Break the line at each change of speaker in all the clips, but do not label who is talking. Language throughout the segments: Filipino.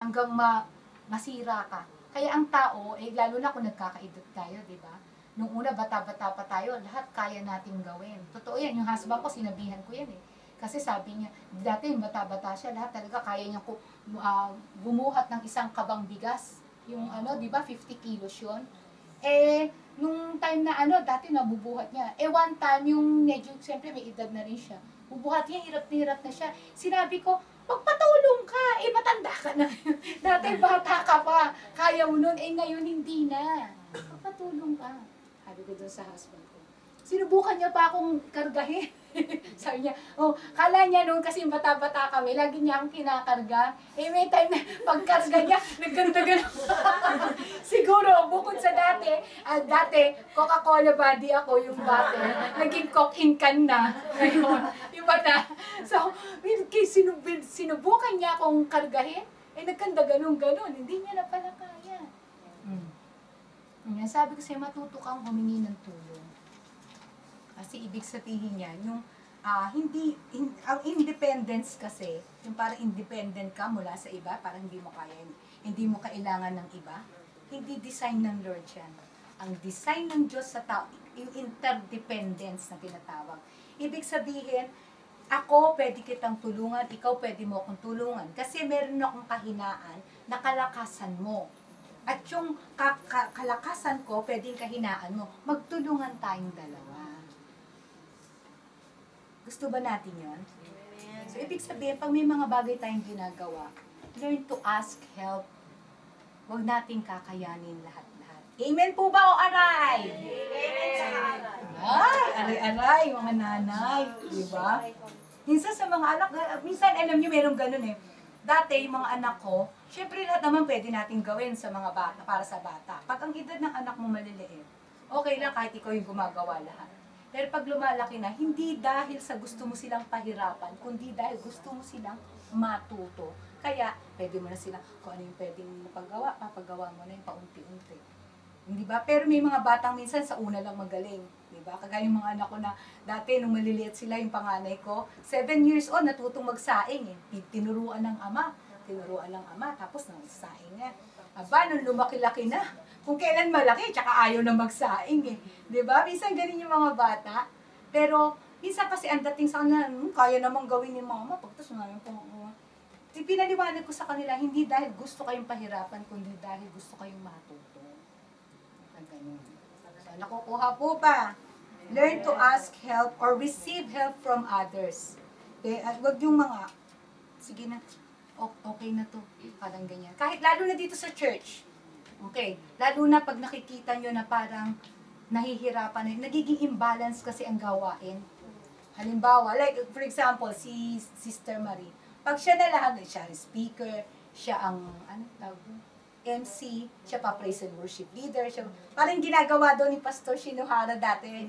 hanggang masira ka. Kaya ang tao, lalo na kung nagkakaedad tayo, di ba? Nung una, bata-bata pa tayo, lahat kaya nating gawin. Totoo yan, yung husband ko, sinabihan ko yan eh. Kasi sabi niya, dati yung bata-bata siya, lahat talaga kaya niya bumuhat ng isang kabang bigas. Yung di ba, 50 kilos yun. Nung time na dati nabubuhat niya. One time, yung medyo, siyempre may edad na rin siya. Bubuhat niya, hirap na siya. Sinabi ko, magpatulong ka, matanda ka na. Dati bata ka pa, kaya mo nun, ngayon hindi na. Magpatulong ka. Sabi ko doon sa husband ko. Sinubukan niya pa akong kargahin. Sabi niya, kala niya noon kasi bata-bata kami, lagi niya akong kinakarga. May time na pagkarga niya, nagganda-ganda. Siguro, bukod sa dati Coca-Cola body ako yung bate. Naging coke-in can na. Ngayon, yung bata. So, sinubukan niya akong kargahin. Nagkanda ganun-ganun. Hindi niya na pala kaya. Sabi ko sa'yo, matuto kang humingi ng tulong. Kasi ibig sabihin niya, yung ang independence kasi, yung parang independent ka mula sa iba, parang hindi mo kailangan ng iba, hindi design ng Lord yan. Ang design ng Diyos sa tao, yung interdependence na tinatawag. Ibig sabihin, ako pwede kitang tulungan, ikaw pwede mo akong tulungan. Kasi meron akong kahinaan na kalakasan mo. At yung kalakasan ko, pwedeng kahinaan mo. Magtulungan tayong dalawa. Gusto ba natin yun? So, ibig sabihin, pag may mga bagay tayong ginagawa, learn to ask help. Huwag nating kakayanin lahat-lahat. Amen po ba o aray?
Amen sa aral.
Ay, aray, mga nanay. Diba? Minsan sa mga anak, minsan alam nyo, merong ganun eh. Dati, yung mga anak ko, syempre lahat naman pwede natin gawin sa mga bata, para sa bata. Pag ang edad ng anak mo maliliit, okay lang kahit ikaw yung gumagawa lahat. Pero pag lumalaki na, hindi dahil sa gusto mo silang pahirapan, kundi dahil gusto mo silang matuto. Kaya, pwede mo na silang, kung ano yung pwedeng mapagawa, papagawa mo na yung paunti-unti. Hindi ba? Pero may mga batang minsan sa una lang magaling. Di ba? Kagaya yung mga anak ko na dati nung maliliit sila, yung panganay ko, 7 years old, natutong magsaing eh. Tinuruan ng ama. Tapos nagsaing niya. Aba, nung lumaki-laki na, kung kailan malaki, tsaka ayaw na magsaing eh. Di ba? Minsan ganun yung mga bata. Pero, minsan kasi ang dating sa kanila, kaya namang gawin ni mama, pagtas ngayon po, pinaliwanag ko sa kanila, hindi dahil gusto kayong pahirapan, kundi dahil gusto kayong matuto. Ganun. So, nakukuha po ba? Learn to ask help or receive help from others. Okay? At wag yung mga, sige na, okay na to. Parang ganyan. Kahit lalo na dito sa church. Okay? Lalo na pag nakikita nyo na parang nahihirapan, nagiging imbalance kasi ang gawain. Halimbawa, like for example, si Sister Marie. Pag siya na lahat, siya ang speaker, siya ang, MC, siya pa praise and worship leader, siya, parang ginagawa doon ni Pastor Shinohara dati,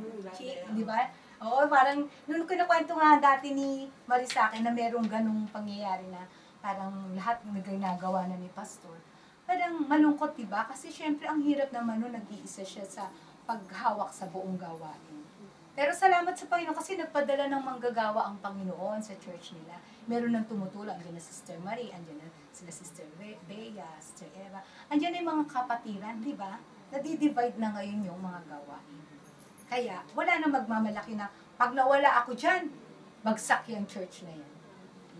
di ba? Oo, parang, nung kinukwento nga dati ni Marie sa akin na merong ganung pangyayari na parang lahat ng ginagawa na ni Pastor. Parang malungkot, di ba? Kasi syempre ang hirap naman nun, nag-iisa siya sa paghawak sa buong gawain. Pero salamat sa Panginoon kasi nagpadala ng manggagawa ang Panginoon sa church nila. Meron nang tumutulong. Andiyan na Sister Marie, andiyan na sila Sister Bea, Sister Eva. Andiyan na yung mga kapatiran, di ba? Nadi-divide na ngayon yung mga gawain. Kaya, wala na magmamalaki na, pag nawala ako dyan, bagsak yung church na yan.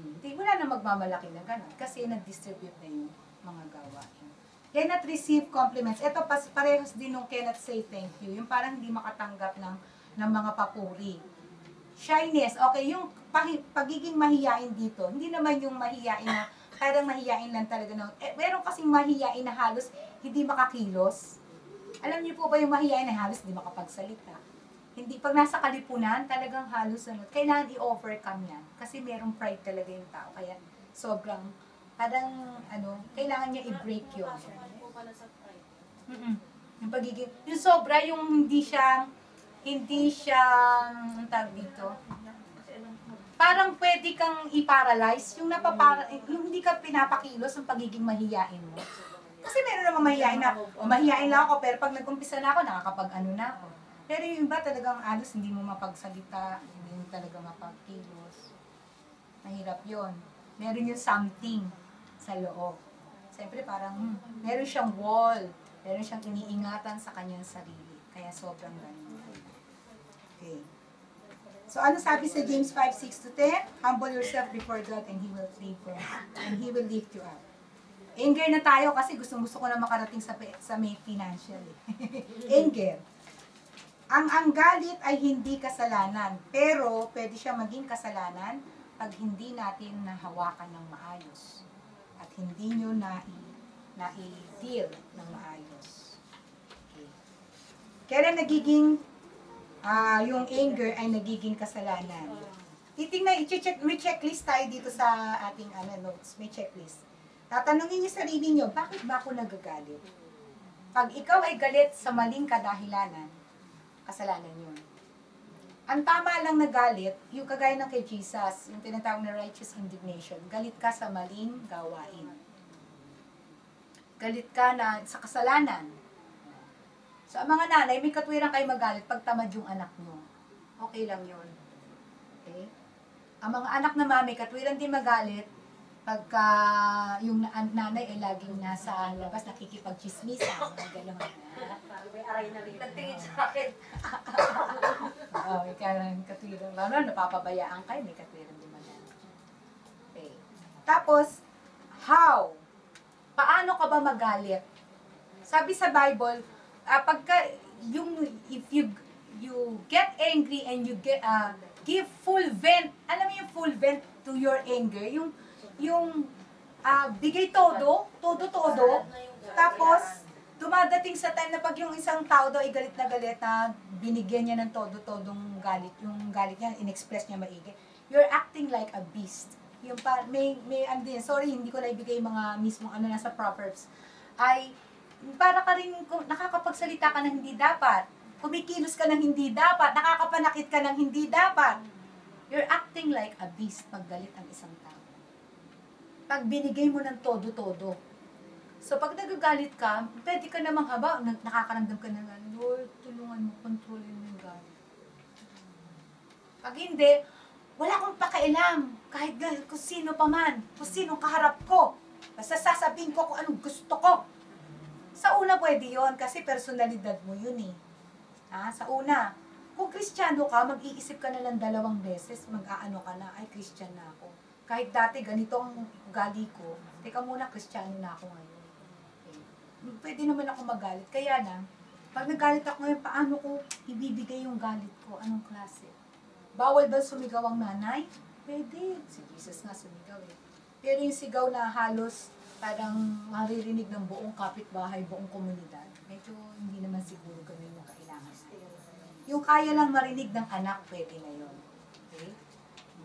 Hindi, wala na magmamalaki na gano'n. Kasi nag-distribute na yung mga gawain. Cannot receive compliments. Ito, parehas din nung cannot say thank you. Yung parang hindi makatanggap ng mga papuri. Shyness, okay, yung pagiging mahiyain dito, hindi naman yung mahiyain na, parang mahiyain lang talaga na, meron kasing mahiyain na halos hindi makakilos. Alam niyo po ba yung mahiyain na halos hindi makapagsalita? Hindi, pag nasa kalipunan, talagang halos, kailangan i-overcome yan. Kasi merong pride talaga yung tao, kaya sobrang, parang, kailangan niya i-break yun. Yung pagiging, yung sobra, yung hindi siya, ang tawag dito, parang pwede kang i-paralyze, yung hindi ka pinapakilos ang pagiging mahiyain mo. Kasi meron naman mahiyain na, mahiyain lang ako, pero pag nag-umpisa na ako, nakakapag-ano na ako. Pero yung iba talagang alos, hindi mo mapagsalita, hindi mo talaga mapagkilos. Mahirap yon. Meron yung something sa loob. Siyempre parang meron siyang wall, meron siyang iniingatan sa kanyang sarili. Kaya sobrang ganun. Okay. So ano sabi sa James 5:6-10? Humble yourself before God and He will lift you up. Anger na tayo kasi gusto ko na makarating sa may financial. Anger. Ang galit ay hindi kasalanan, pero pwede siya maging kasalanan pag hindi natin nahawakan ng maayos at hindi nyo na-deal ng maayos. Okay. Kaya nagiging yung anger ay nagiging kasalanan. Titingnan, may checklist tayo dito sa ating notes. May checklist. Tatanungin niyo sarili niyo, bakit ba ako nagagalit? Pag ikaw ay galit sa maling kadahilanan, kasalanan yun. Ang tama lang na galit, yung kagaya ng kay Jesus, yung tinatawag na righteous indignation, galit ka sa maling gawain. Galit ka na sa kasalanan. So, ang mga nanay, may katwiran kayo magalit pag tamad yung anak nyo. Okay lang yun. Okay? Ang mga anak na mami, katwiran din magalit pagka yung nanay ay laging nasa labas nakikipag-chismisa. Mga gano'n.
May aray na rin. Nagtingin sa akin.
Oo, katwiran. Lalo, napapabayaan kayo, may katwiran din man. Okay. Tapos, how? Paano ka ba magalit? Sabi sa Bible, pagka if you get angry and you give full vent, alam mo yung full vent to your anger, yung bigay todo, tapos dumadating sa time na pag yung isang tao daw ay galit na binigyan niya ng todo-todong galit, yung galit niya, in-express niya maigi, you're acting like a beast. Yung may sorry, hindi ko na ibigay mga mismong nasa Proverbs, ay para ka rin nakakapagsalita ka ng hindi dapat, kumikilos ka ng hindi dapat, nakakapanakit ka ng hindi dapat. You're acting like a beast pag galit ang isang tao. Pag binigay mo ng todo-todo. So pag nagagalit ka, pwede ka namang nakakaramdam ka ng Lord, tulungan mo, kontrolin mo yung galit. Pag hindi, wala akong pakialam. Kahit kung sino pa man, kung sino kaharap ko. Basta sasabihin ko kung anong gusto ko. Sa una pwede yon kasi personalidad mo yun eh. Sa una, kung Kristiyano ka, mag-iisip ka na lang 2 beses, mag-aano ka na, ay Christian na ako. Kahit dati ganito ang ugali ko, teka muna, Kristiyano na ako ngayon. Okay. Pwede naman ako magalit. Kaya na, pag nagalit ako ngayon, paano ko ibibigay yung galit ko? Anong klase? Bawal ba sumigaw ang nanay? Pwede. Si Jesus nga sumigaw eh. Pero yung sigaw na halos parang maririnig ng buong kapitbahay, buong komunidad, medyo hindi naman siguro ganun yung kailangan. Yung kaya lang marinig ng anak, pwede na yun. Okay?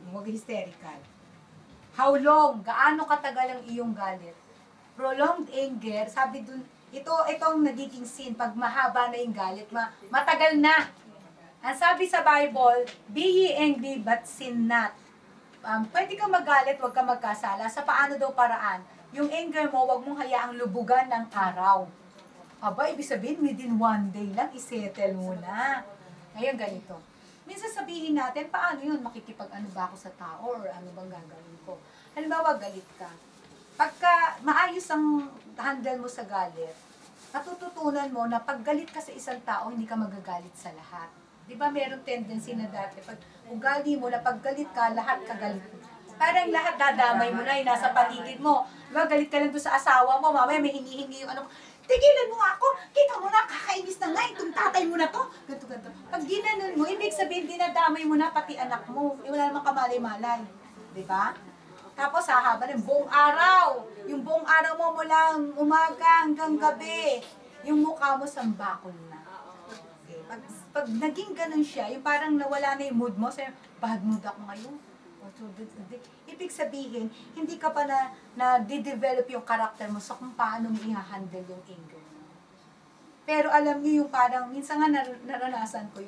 Huwag hysterical. How long? Gaano katagal ang iyong galit? Prolonged anger, sabi dun, itong nagiging sin, pag mahaba na yung galit, matagal na. Ang sabi sa Bible, be ye angry but sin not. Pwede kang magalit, huwag kang magkasala. Sa paano daw paraan? Yung anger mo, huwag mong hayaang lubugan ng araw. Aba, ibig sabihin, within 1 day lang, isettle mo na. Ngayon, ganito. Minsan sabihin natin, paano yun? Makikipag-ano ba ako sa tao or ano bang gagawin ko? Halimbawa, galit ka. Pagka maayos ang handle mo sa galit, natututunan mo na pag galit ka sa isang tao, hindi ka magagalit sa lahat. Di ba merong tendency na dati, pag ugali mo na pag galit ka, lahat kagalit mo. Parang lahat dadamay mo na, yung nasa paligid mo. Diba, galit ka lang doon sa asawa mo, mamaya may hinihingi yung ano, tigilan mo nga ako, kita mo na, kakainis na nga, itong tatay mo na to, ganto. Pag ginanon mo, ibig sabihin, dinadamay mo na pati anak mo, wala namang kamalay-malay. Diba? Tapos hahaba ng buong araw, yung buong araw mo mula umaga hanggang gabi, yung mukha mo sambakol na. Okay. Pag naging ganun siya, yung parang nawala na yung mood mo, sabi, bad mood ako ngayon. Ibig sabihin, hindi ka pa na-develop yung karakter mo sa kung paano mo i-handle yung anger mo. Pero alam niyo yung parang, minsan nga naranasan ko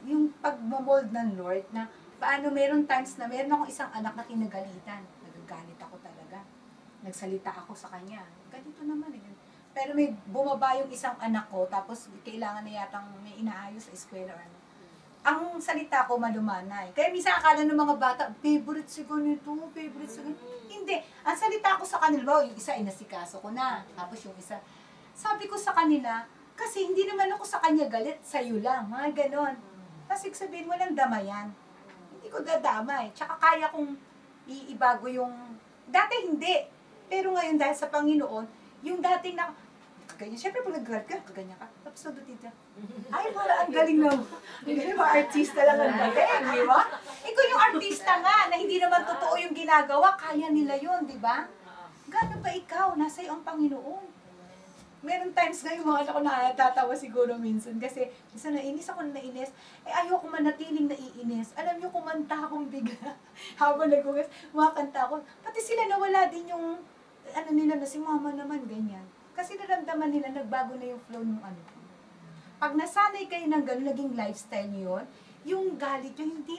yung pag-mold ng Lord na paano meron times na meron akong isang anak na kinagalitan. Nagagalit ako talaga. Nagsalita ako sa kanya. Ganito naman eh. Pero may bumaba yung isang anak ko, tapos kailangan na yatang may inaayos sa eskwela or ano. ang salita ko malumanay. Kaya minsan akala ng mga bata, favorite si ganito, favorite si ganito. Hindi. Ang salita ko sa kanila, yung isa inasikaso ko na. Tapos yung isa, sabi ko sa kanila, kasi hindi naman ako sa kanya galit, sa'yo lang. Mga ganon. Kasi sabihin, walang damayan. Hindi ko dadamay. Tsaka kaya kong iibago yung, dati hindi. Pero ngayon dahil sa Panginoon, yung dati na, ganyan. Siyempre, pag nag-guard ka, kaganyan ka. Tapos so, dito. Ay, para ang galing na. Mga artista lang ang galing, di ba? Ikaw yung artista nga, na hindi naman totoo yung ginagawa, kaya nila yun, di ba? Gano'n ba ikaw? Nasa iyo ang Panginoon. Meron times na yung mga anak ko nakatatawa siguro minsan. Kasi, minsan nainis ako na nainis. Ayoko manatiling naiinis. Alam niyo, kumanta akong bigla. Habang nag-ugas, kumakanta ako. Pati sila nawala din yung, ano nila na si mama naman, ganyan. Kasi naramdaman nila, nagbago na yung flow ng ano. Pag nasanay kayo ng gano'n, naging lifestyle niyo yun, yung galit nyo, hindi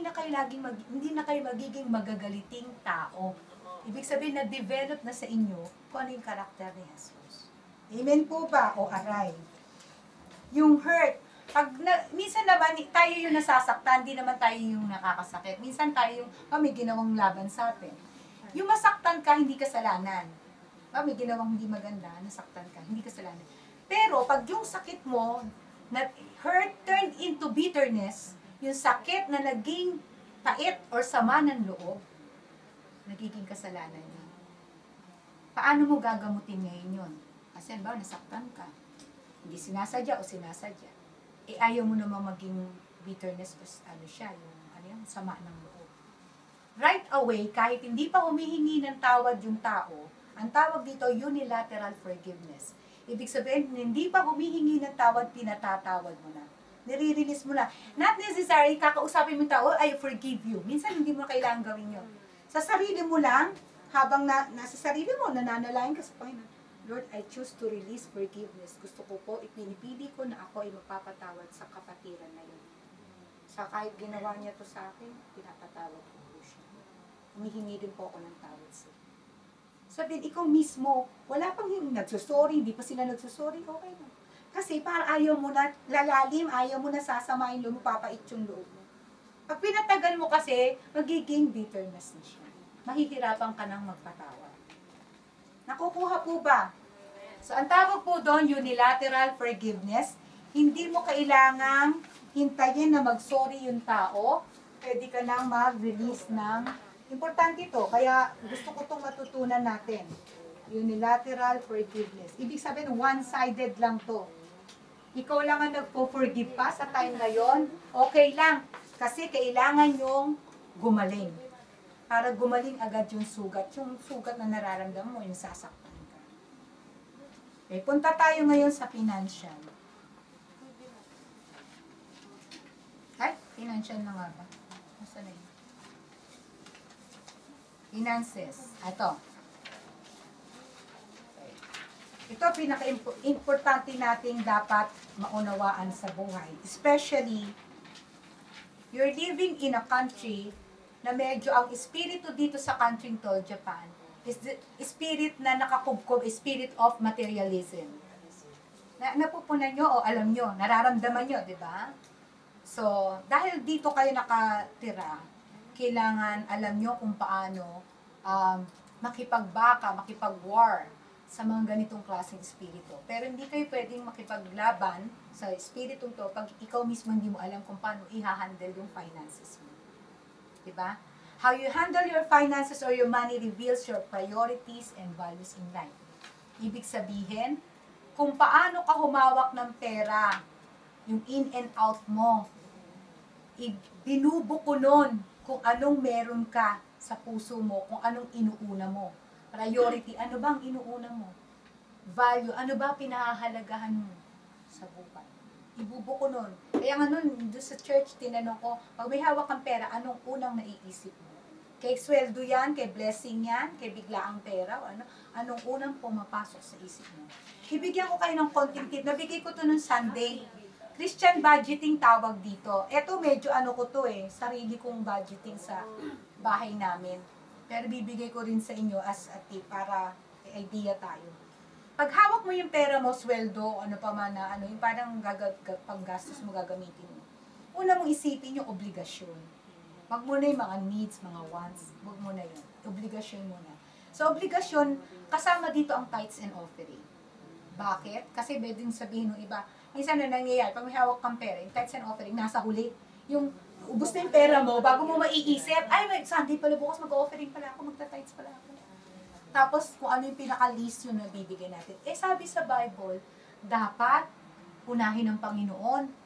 na kayo magiging magagaliting tao. Ibig sabihin na develop na sa inyo kung ano yung karakter ni Jesus. Amen po ba? O aray? Yung hurt. Minsan naman, tayo yung nasasaktan, hindi naman tayo yung nakakasakit. Minsan tayo yung, may ginawang laban sa atin. Yung masaktan ka, hindi kasalanan. May ginawang hindi maganda, nasaktan ka, hindi kasalanan. Pero pag yung sakit mo, na hurt turned into bitterness, yung sakit na naging pait or sama ng loob, nagiging kasalanan niya. Paano mo gagamutin ngayon yun? Kasi ba, nasaktan ka. Hindi sinasadya o sinasadya. Ayaw mo naman maging bitterness o yung sama ng loob. Right away, kahit hindi pa humihingi ng tawad yung tao, ang tawag dito, unilateral forgiveness. Ibig sabihin, hindi pa humihingi ng tawad, pinatatawad mo na. Nire-release mo na. Not necessary, kakausapin mo yung tao, I forgive you. Minsan, hindi mo kailangan gawin yun. Sa sarili mo lang, habang nasa sarili mo, nananalain ka sa Panginoon. Lord, I choose to release forgiveness. Gusto ko po, ipinipili ko na ako ay magpapatawad sa kapatiran na yun. Sa kahit ginawa niya to sa akin, pinapatawad ko po siya. Humihingi din po ako ng tawad sa iyo. Sabihin, ikaw mismo, wala pang nagsusorry, hindi pa sila nagsusorry, okay na. Kasi para ayaw mo na lalalim, ayaw mo na sasamain loob mo, papait yung loob mo. Pag pinatagal mo kasi, magiging bitterness na siya. Mahihirapan ka nang magpatawad. Nakukuha po ba? So, ang tawag po doon, unilateral forgiveness. Hindi mo kailangang hintayin na mag-sorry yung tao. Pwede ka nang mag-release ng importante ito, kaya gusto ko itong matutunan natin. Unilateral forgiveness. Ibig sabihin, one-sided lang to. Ikaw lang ang nagpo-forgive pa sa time na yon, okay lang. Kasi kailangan yung gumaling. Para gumaling agad yung sugat. Yung sugat na nararamdaman mo, yung sasaktan ka. Okay, punta tayo ngayon sa financial. Ay, financial na nga ba? Masa na yun? Finances. Ito. Ito pinaka-importante nating dapat maunawaan sa buhay. Especially, you're living in a country na medyo ang espiritu dito sa country to, Japan, is the spirit na nakakubkob, spirit of materialism. Napupunan nyo o alam nyo, nararamdaman nyo, di ba? So, dahil dito kayo nakatira, kailangan alam nyo kung paano makipagbaka, makipag-war sa mga ganitong klaseng espiritu. Pero hindi kayo pwedeng makipaglaban sa espiritong to pag ikaw mismo hindi mo alam kung paano i-handle yung finances mo. Diba? How you handle your finances or your money reveals your priorities and values in life. Ibig sabihin, kung paano ka humawak ng pera, yung in and out mo, binubuko nun kung anong meron ka sa puso mo, kung anong inuuna mo. Priority, ano bang inuuna mo? Value, ano ba pinahahalagahan mo sa buhay? Ibubuko nun. Kaya nga nun, doon sa church, tinanong ko, pag may hawak kang pera, anong unang naiisip mo? Kay sweldo yan, kay blessing yan, kay biglaang pera, o anong unang pumapasok sa isip mo? Ibigyan ko kayo ng konting tip. Nabigay ko to nung Sunday. Christian budgeting tawag dito. Eto medyo ko to sarili kong budgeting sa bahay namin. Pero bibigay ko rin sa inyo as a tip para may idea tayo. Pag hawak mo yung pera mo, sweldo, ano pa man na, yung parang panggastos mo gagamitin mo. una mong isipin yung obligasyon. Wag mo na yung mga needs, mga wants. Wag mo na yun. Obligasyon muna. So, obligasyon, kasama dito ang tithes and offering. Bakit? Kasi pwedeng sabihin ng iba, minsan na nangyayari, pag may hawak kang pera, yung tithes and offering, nasa huli. Yung ubus na yung pera mo, bago mo maiisip, ay, may Sunday pala bukas, mag-offering pala ako, magta-tithes pala ako. Tapos, kung ano yung pinaka-least yung nabibigay natin. Sabi sa Bible, dapat unahin ng Panginoon.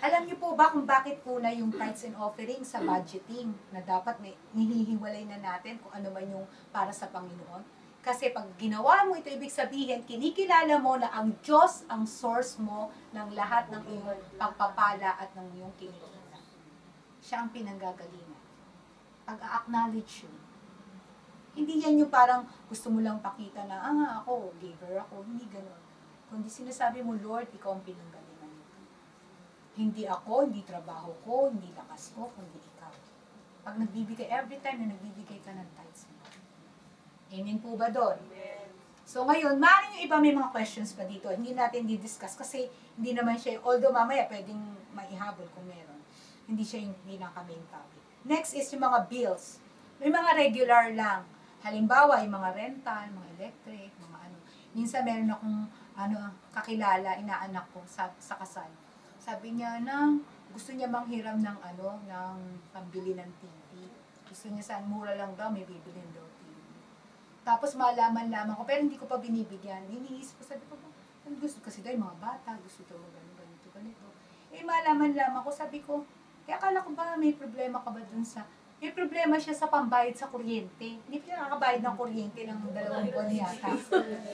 Alam niyo po ba kung bakit una yung tithes and offering sa budgeting na dapat may nihihiwalay na natin kung ano man yung para sa Panginoon? Kasi pag ginawa mo ito, ibig sabihin, kinikilala mo na ang Diyos ang source mo ng lahat ng iyong pagpapala at ng iyong kinikita. Siya ang pinanggagalingan. Pag-acknowledge yun. Hindi yan yung parang gusto mo lang pakita na, ako, giver ako. Hindi ganun. Kundi sinasabi mo, Lord, ikaw ang pinanggalingan. Hindi ako, hindi trabaho ko, hindi lakas ko, kundi ikaw. Pag nagbibigay, every time na nagbibigay ka ng tithes mo. Amen po ba doon? So ngayon, maaaring yung iba may mga questions pa dito. Hindi natin di-discuss kasi hindi naman siya, although mamaya pwedeng maihabol kung meron. Hindi siya yung pinaka-main topic. Next is yung mga bills. May mga regular lang. Halimbawa, yung mga rental, mga electric, mga ano. Minsan meron akong kakilala, inaanak ko sa kasal. Sabi niya na gusto niya manghiram ng ng pambili ng TV. Gusto niya saan mura lang daw, may bibilin daw TV. Tapos malaman ko, pero hindi ko pa binibigyan. Iniisip ko, sabi ko, gusto kasi daw yung mga bata, gusto daw ganito. Malaman ko, sabi ko, akala ko ba may problema ka ba dun sa, may problema siya sa pambayad sa kuryente. Hindi siya nakakabayad ng kuryente ng 2 buwan yata.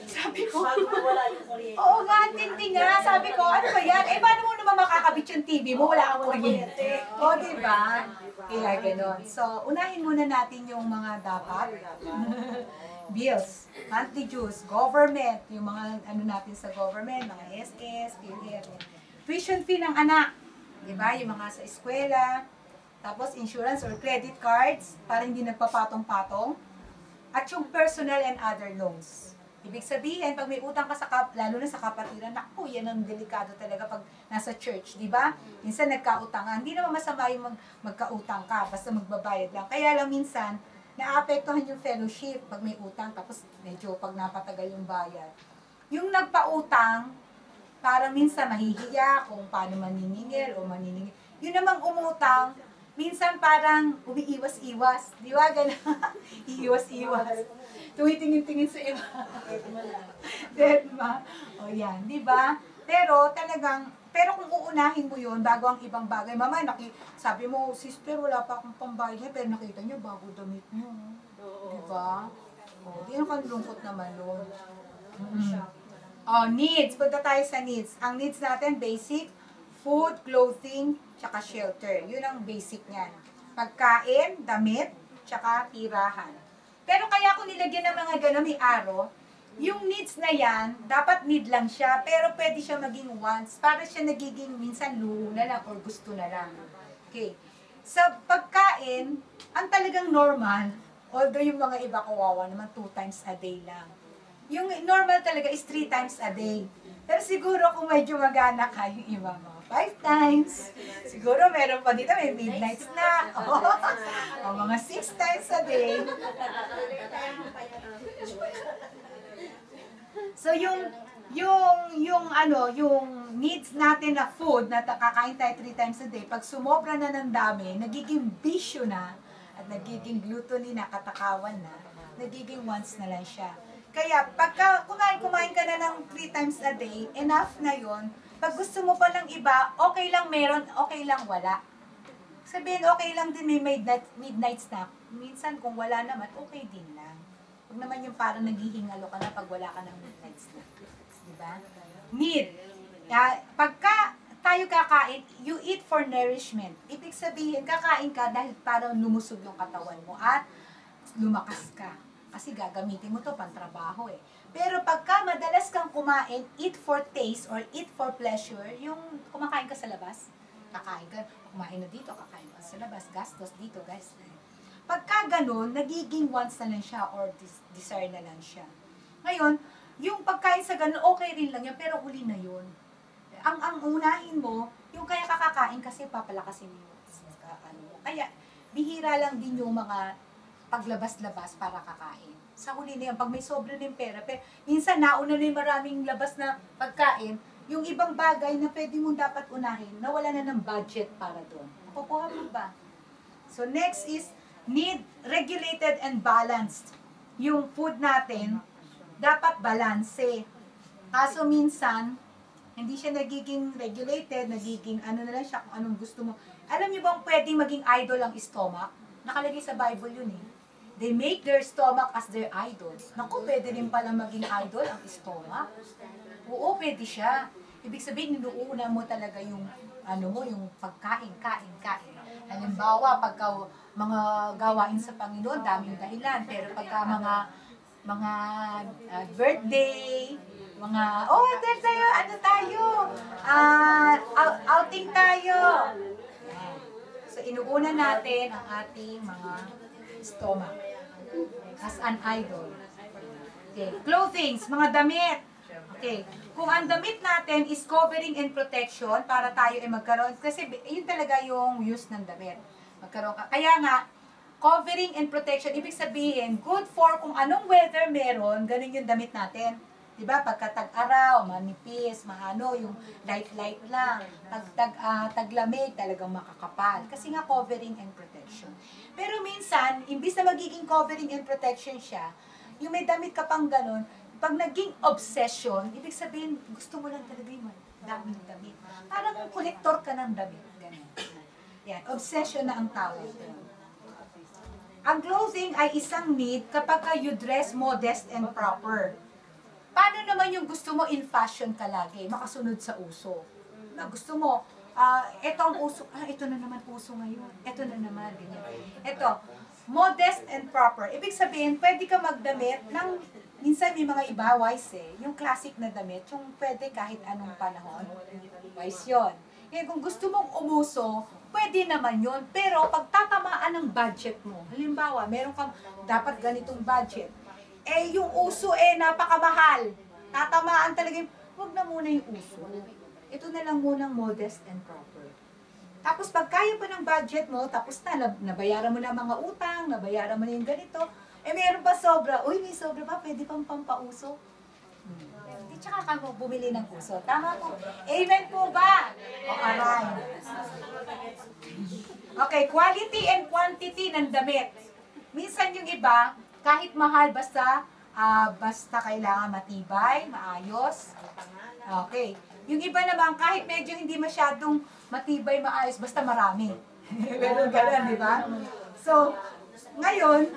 Sabi ko,
wala yung kuryente.
oo nga, tindi nga. Sabi ko, ano ba yan? Paano mo naman makakabit yung TV mo? Wala kang kuryente. O, diba? Kaya ganon. So, unahin muna natin yung mga dapat. Bills, monthly dues, government, yung mga natin sa government, mga SS, PhilHealth. Tuition fee ng anak. Diba? Yung mga sa eskwela. Tapos, insurance or credit cards, para hindi nagpapatong-patong. At yung personal and other loans. Ibig sabihin, pag may utang ka lalo na sa kapatiran, naku, yan ang delikado talaga pag nasa church, di ba? Minsan nagkautangan. Hindi naman masama yung magkautang ka, basta magbabayad lang. Kaya lang minsan, naapektuhan yung fellowship pag may utang, tapos medyo pag napatagal yung bayad. Yung nagpautang, parang minsan mahihiya kung paano maniningil o maniningil. Yun namang umutang, minsan parang umiiwas-iwas. Di ba? Ganun. Iiwas-iwas. Tumitingin-tingin sa iba. Deadma. O yan. Di ba? Pero kung uunahin mo yun, bago ang ibang bagay, mama, sabi mo, sister, wala pa akong pambayad niya, pero nakita niyo, bago damit niyo. Di ba? O, di yung kanlungkot naman yun. Needs. Punta tayo sa needs. Ang needs natin, basic, food, clothing, tsaka shelter. Yun ang basic niyan. Pagkain, damit, tsaka tirahan. Pero kaya kung nilagyan ng mga gano'n, may arrow, yung needs na yan, dapat need lang siya, pero pwede siya maging wants. Para siya nagiging minsan luho na lang or gusto na lang. Okay. Sa pagkain, ang talagang normal, although yung mga iba kawawa naman 2 times a day lang. Yung normal talaga is 3 times a day. Pero siguro kung medyo magana ka, yung iba mga 5 times. Siguro meron pa dito, may midnight snack. O mga 6 times a day. So yung needs natin na food na kakain tayo 3 times a day, pag sumobra na ng dami, nagiging bisyo na at nagiging gluttony na, katakawan na, nagiging wants na lang siya. Kaya pagka kumain ka na ng 3 times a day, enough na yon. Pag gusto mo pa ng iba, okay lang meron, okay lang wala. Sabihin, okay lang din may midnight snack. Minsan kung wala naman, okay din lang. Huwag naman yung parang naghihingalo ka na pag wala ka ng midnight snack. Diba? Need. Pagka tayo kakain, you eat for nourishment. Ibig sabihin, kakain ka dahil parang lumusog yung katawan mo at lumakas ka. Kasi gagamitin mo to pantrabaho eh. Pero pagka madalas kang kumain, eat for taste or eat for pleasure, yung kumakain ka sa labas, kakain ka, kumain na dito, kakain ka sa labas, gastos dito guys. Pagka ganun, nagiging wants na lang siya or desire na lang siya. Ngayon, yung pagkain sa ganun, okay rin lang yan, pero huli na yun. Ang unahin mo, Yung kaya kakakain kasi papalakasin mo kaya bihira lang din yung mga paglabas-labas para kakain. Sa huli na yan, pag may sobra ng pera, pero minsan nauna na yung maraming labas na pagkain, yung ibang bagay na pwede mong dapat unahin, nawala na ng budget para doon. Nakukuha mo ba? So next is, need regulated and balanced. Yung food natin, dapat balanse. Kaso minsan, hindi siya nagiging regulated, nagiging ano na lang siya kung anong gusto mo. Alam niyo bang pwedeng maging idol ang stomach? Nakalagay sa Bible yun eh. They make their stomach as their idol. Naku, pwede rin pala maging idol ang stomach. Oo, pwede siya. Ibig sabihin, ninuuna mo talaga yung, ano mo, yung pagkain. Halimbawa, pagka mga gawain sa Panginoon, daming dahilan. Pero pagka mga birthday, mga, ano tayo, outing tayo. So, inuuna natin ang ating mga stomach as an idol. Okay. Clothings, mga damit. Okay. Kung ang damit natin is covering and protection para tayo ay magkaroon, kasi yun talaga yung use ng damit. Magkaroon ka. Kaya nga, covering and protection, ibig sabihin, good for kung anong weather meron, ganun yung damit natin. Diba? Pagka tag-araw, manipis, yung light lang. Taglamig, talagang makakapal. Kasi nga covering and protection. Pero minsan, imbis na magiging covering and protection siya, yung may damit ka pang ganun, pag naging obsession, ibig sabihin, gusto mo lang talaga yung daming damit. Parang kolektor ka ng damit. Ganun. Yan, obsession na ang tawag. Ang clothing ay isang need kapag you dress modest and proper. Paano naman yung gusto mo in fashion ka lagi, makasunod sa uso? Na gusto mo, ito ang uso, ito na naman uso ngayon, ito na naman, ganyan. Ito, modest and proper. Ibig sabihin, pwede ka magdamit ng, minsan may mga iba, wise yung classic na damit, yung pwede kahit anong panahon, wise yun. Kung gusto mong umuso, pwede naman yun, pero pagtatamaan ng budget mo, halimbawa, meron kang dapat ganitong budget, yung uso napakamahal. Tatamaan talaga huwag na muna yung uso. Ito na lang munang modest and proper. Tapos pag kaya pa ng budget mo, tapos nabayaran mo na mga utang, nabayaran mo na yung ganito, meron pa sobra. Uy, may sobra pa, pwede pang pampauso. Di tsaka ka mo bumili ng uso. Tama po. Amen po ba? O, aray. Okay, quality and quantity ng damit. Minsan yung iba, kahit mahal, basta kailangan matibay, maayos. Okay. Yung iba naman, kahit medyo hindi masyadong matibay, maayos, basta marami. Meron ganun, di ba? So, ngayon,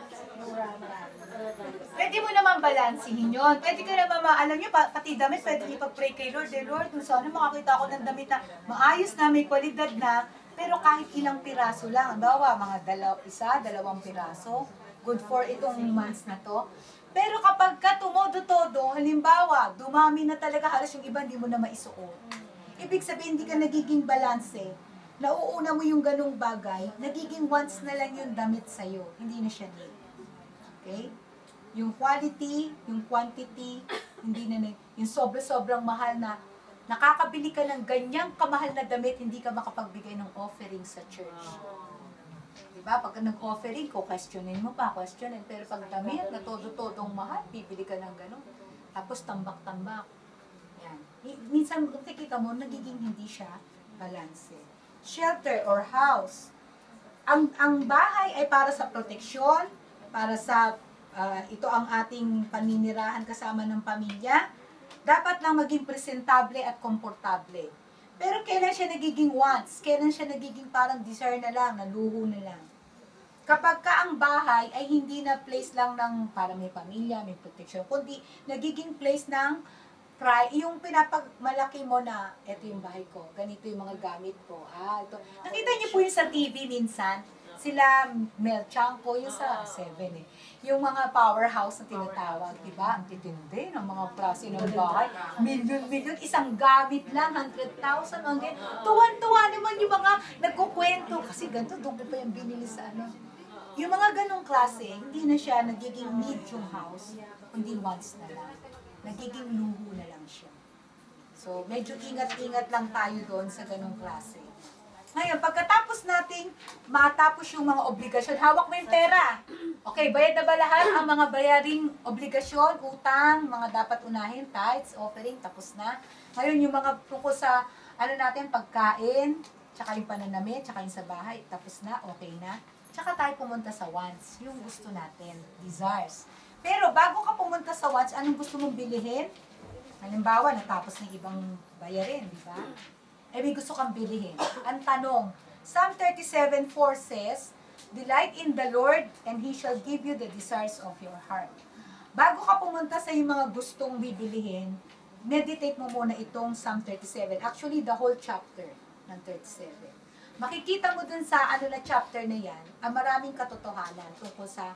pwede mo naman balansihin yun. Pwede ka naman, alam nyo, pati damit, pwede ipag-pray kay Lord. Lord, kung sana makakita ako ng damit na maayos na, may kwalidad na, pero kahit ilang piraso lang. Bawa, mga dalawang piraso. Good for itong months na to. Pero kapag ka tumodo-todo, halimbawa, dumami na talaga, halos yung iba hindi mo na maisuot. Ibig sabihin, hindi ka nagiging balanse. Nauuna mo yung ganong bagay, nagiging once na lang yung damit sa'yo. Hindi na siya need. Okay? Yung quality, yung quantity, hindi na yung sobrang mahal na nakakabili ka ng ganyang kamahal na damit, hindi ka makapagbigay ng offering sa church. Diba? Pagka nag-offering ko, questionin mo pa, Pero pag damit na todo-todong mahal, bibili ka ng gano'n. Tapos tambak-tambak. Yan. Minsan, kung nakikita mo, nagiging hindi siya balance. Shelter or house. Ang bahay ay para sa proteksyon, para sa, ito ang ating paninirahan kasama ng pamilya. Dapat lang maging presentable at komportable. Pero kailan siya nagiging wants? Kailan siya nagiging parang desire na lang, naluho na lang? Kapag ka ang bahay ay hindi na place lang ng para may pamilya, may protection, kundi nagiging place ng yung pinapagmalaki mo na, ito yung bahay ko, ganito yung mga gamit ko. Ito. Nakita niyo po yung sa TV minsan, sila Mel Chanco, yung sa 7 Yung mga powerhouse na tinatawag, diba? Ang titindi ng mga klase ng bahay. Milyon, isang gamit lang, 100,000. Tuwan-tuwa naman yung mga nagkukwento. Kasi ganito, doon ko pa yung binili sa Yung mga ganong klase, hindi na siya nagiging need yung house, kundi wants na lang. Nagiging luho na lang siya. So, medyo ingat-ingat lang tayo doon sa ganong klase. Ngayon, pagkatapos nating matapos yung mga obligasyon, hawak mo yung pera. Okay, bayad na ba lahat ang mga bayaring obligasyon, utang, mga dapat unahin, tithes, offering, tapos na. Ngayon, yung mga tungkol sa, natin, pagkain, tsaka yung pananamit, tsaka yung sa bahay, tapos na, okay na. Tsaka tayo pumunta sa wants, yung gusto natin, desires. Pero bago ka pumunta sa wants, anong gusto mong bilihin? Halimbawa, natapos ng ibang bayarin, di ba? May gusto kang bilihin. Ang tanong, Psalm 37:4 says, "Delight in the Lord, and He shall give you the desires of your heart." Bago ka pumunta sa yung mga gustong bibilihin, meditate mo muna itong Psalm 37. Actually, the whole chapter ng 37. Makikita mo dun sa na chapter na yan, ang maraming katotohanan tungkol sa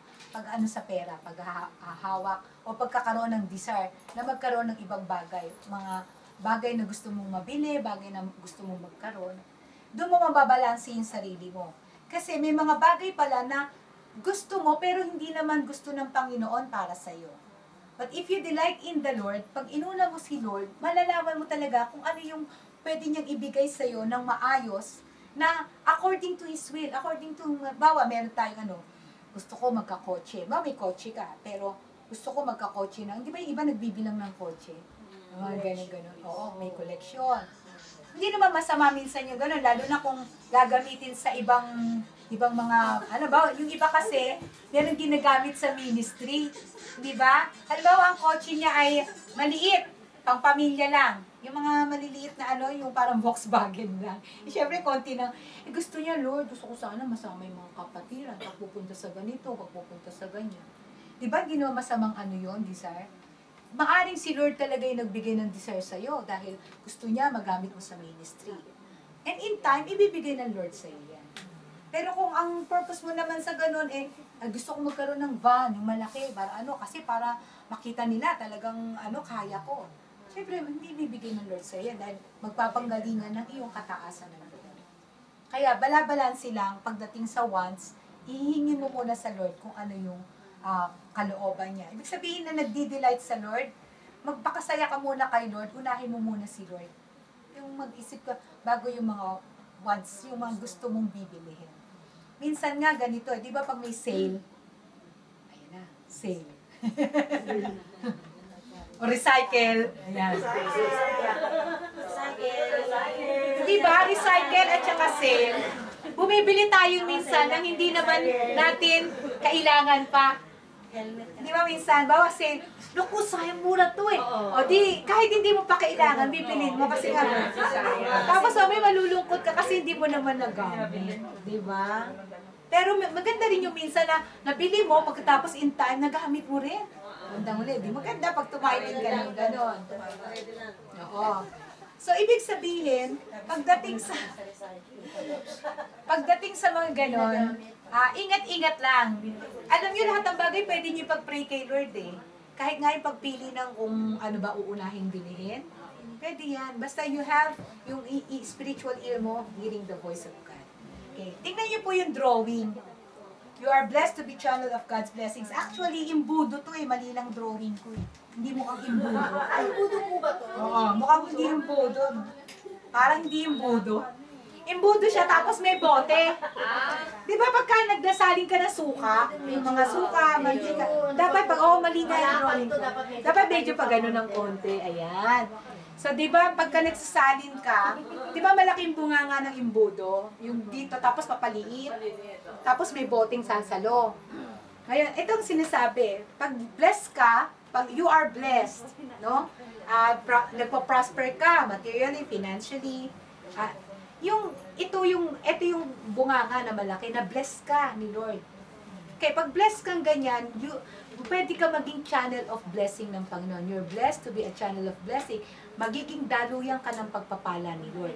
sa pera, paghahawak o pagkakaroon ng desire na magkaroon ng ibang bagay, mga bagay na gusto mong mabili, bagay na gusto mong magkaroon. Doon mo mababalanse yung sarili mo. Kasi may mga bagay pala na gusto mo pero hindi naman gusto ng Panginoon para sa'yo. But if you delight in the Lord, pag inuna mo si Lord, malalaman mo talaga kung ano yung pwede niyang ibigay sa'yo ng maayos na according to His will, according to, bawa, meron tayong gusto ko magka-kotse. May kotse ka, pero gusto ko magka-kotse na, hindi ba yung iba nagbibilang ng kotse? Ganun. Oo, may koleksyon. Hindi naman masama minsan yung ganun, lalo na kung gagamitin sa ibang mga, yung iba kasi, meron ginagamit sa ministry. Di ba? Halimbawa, ang kotse niya ay maliit, pang pamilya lang. Yung mga maliliit na yung parang Volkswagen lang. Siyempre, konti na, gusto niya, Lord, gusto ko sana masama yung mga kapatiran, pagpupunta sa ganito, pagpupunta sa ganyan. Di ba, hindi naman masamang yun, desire? Maaring si Lord talaga yung nagbigay ng desire sa'yo dahil gusto niya magamit mo sa ministry. And in time, ibibigay ng Lord sa'yo yan. Pero kung ang purpose mo naman sa ganun, gusto ko magkaroon ng van, yung malaki, kasi para makita nila talagang kaya ko. Siyempre, hindi ibibigay ng Lord sa'yo yan dahil magpapanggalingan ng iyong kataasan ng Lord. Kaya, balabalansi lang, pagdating sa wants, hihingi mo muna sa Lord kung ano yung kalooban niya. Ibig sabihin na nagdi-delight sa Lord, magpakasaya ka muna kay Lord, unahin mo muna si Lord. Yung mag-isip ka, bago yung mga wants, yung mga gusto mong bibilihin. Minsan nga ganito, di ba pag may sale, ayun na, sale. O recycle. Ayan. Di ba? Recycle at saka sale. Bumibili tayo minsan ng hindi naman natin kailangan pa. Di ba minsan, bawa sale, naku, sayang mura to O di, kahit hindi mo pa kailangan, bibilin mo kasi nga. Tapos may malulungkot ka kasi hindi mo naman nagamit. Di ba? Pero maganda rin yung minsan na nabili mo, pagkatapos in time, nagamit mo rin. Maganda ulit. Di maganda pag tumiling ka ng gano'n. Oo. So, ibig sabihin, pagdating sa mga gano'n, ingat-ingat lang. Alam niyo lahat ng bagay, pwede niyo pag-pray kay Lord Kahit nga yung pagpili ng kung ano ba uunahin bilhin, pwede yan. Basta you have yung spiritual ear mo, hearing the voice of God. Okay. Tingnan niyo po yung drawing. You are blessed to be channel of God's blessings. Actually, imbudo to mali lang drawing ko Hindi mukhang imbudo.
Imbudo po ba to?
Oo, mukhang hindi imbudo. Parang hindi imbudo. Imbudo siya, tapos may bote. Di ba pagka nagdasalin ka ng suka, yung mga suka, mantika, dapat mali nga yung drawing ko. Dapat medyo pa gano'n ng konti. Ayan. So, di ba, pagka nagsasalin ka, di ba malaking bunga nga ng imbudo? Yung dito, tapos papaliit. Tapos may boteng sasalo. Ngayon, itong sinasabi, pag blessed ka, pag you are blessed, no? Nagpa-prosper ka, materially, financially. Ito yung bunganga na malaki, na blessed ka ni Lord. Okay, pag blessed kang ganyan, pwede ka maging channel of blessing ng Panginoon. You're blessed to be a channel of blessing. Magiging daluyan ka ng pagpapala ni Lord.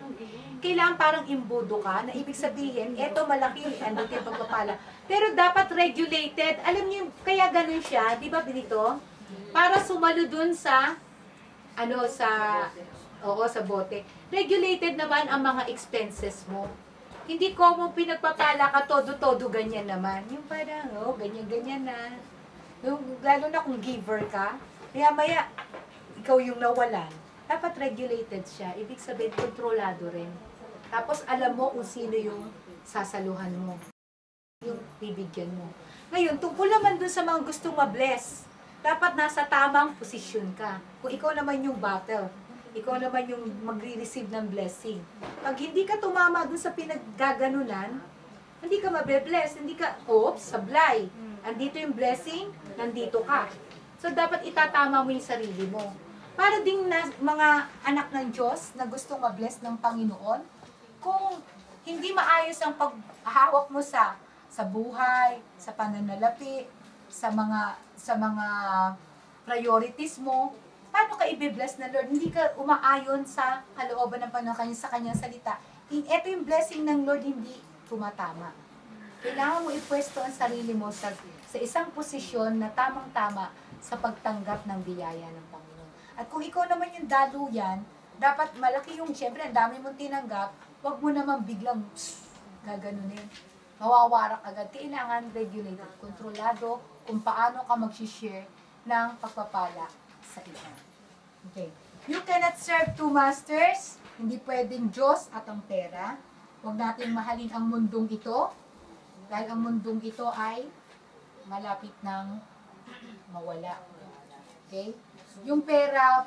Kailangan parang imbudo ka, na ibig sabihin, eto malaki, ano yung pagpapala. Pero dapat regulated. Alam niyo, kaya ganun siya, di ba binito? Para sumalo dun sa bote. Regulated naman ang mga expenses mo. Hindi ko mo pinagpapala ka todo-todo ganyan naman. Yung parang, ganyan-ganyan na. Yung, lalo na kung giver ka, kaya maya, ikaw yung nawalan. dapat regulated siya. Ibig sabihin, kontrolado rin. Tapos alam mo kung sino yung sasaluhan mo. Yung bibigyan mo. Ngayon, tungkol naman dun sa mga gustong ma-bless, dapat nasa tamang posisyon ka. Kung ikaw naman yung battle, ikaw naman yung magre-receive ng blessing. Pag hindi ka tumama dun sa pinaggaganunan, hindi ka mabe-bless, hindi ka, sablay. Andito yung blessing, nandito ka. So, dapat itatama mo yung sarili mo. Para ding mga anak ng Diyos na gustong ma-bless ng Panginoon, kung hindi maayos ang paghahawak mo sa buhay, sa pananalapi, sa mga priorities mo, paano ka i-bless na Lord? Hindi ka umaayon sa kalooban ng Panginoon sa kanyang salita. Ito yung blessing ng Lord, hindi tumatama. Kailangan mo ipwesto ang sarili mo sa isang posisyon na tamang-tama sa pagtanggap ng biyaya ng Panginoon. At kung ikaw naman yung daluyan, dapat malaki yung, syempre, ang dami mong tinanggap, wag mo naman biglang gaganunin. Mawawarak agad. Kailangan regulated, kontrolado kung paano ka mag-share ng pagpapala sa iba. Okay. You cannot serve two masters. Hindi pwedeng Diyos at ang pera. Huwag natin mahalin ang mundong ito. Dahil ang mundong ito ay malapit ng mawala. Okay? Yung pera,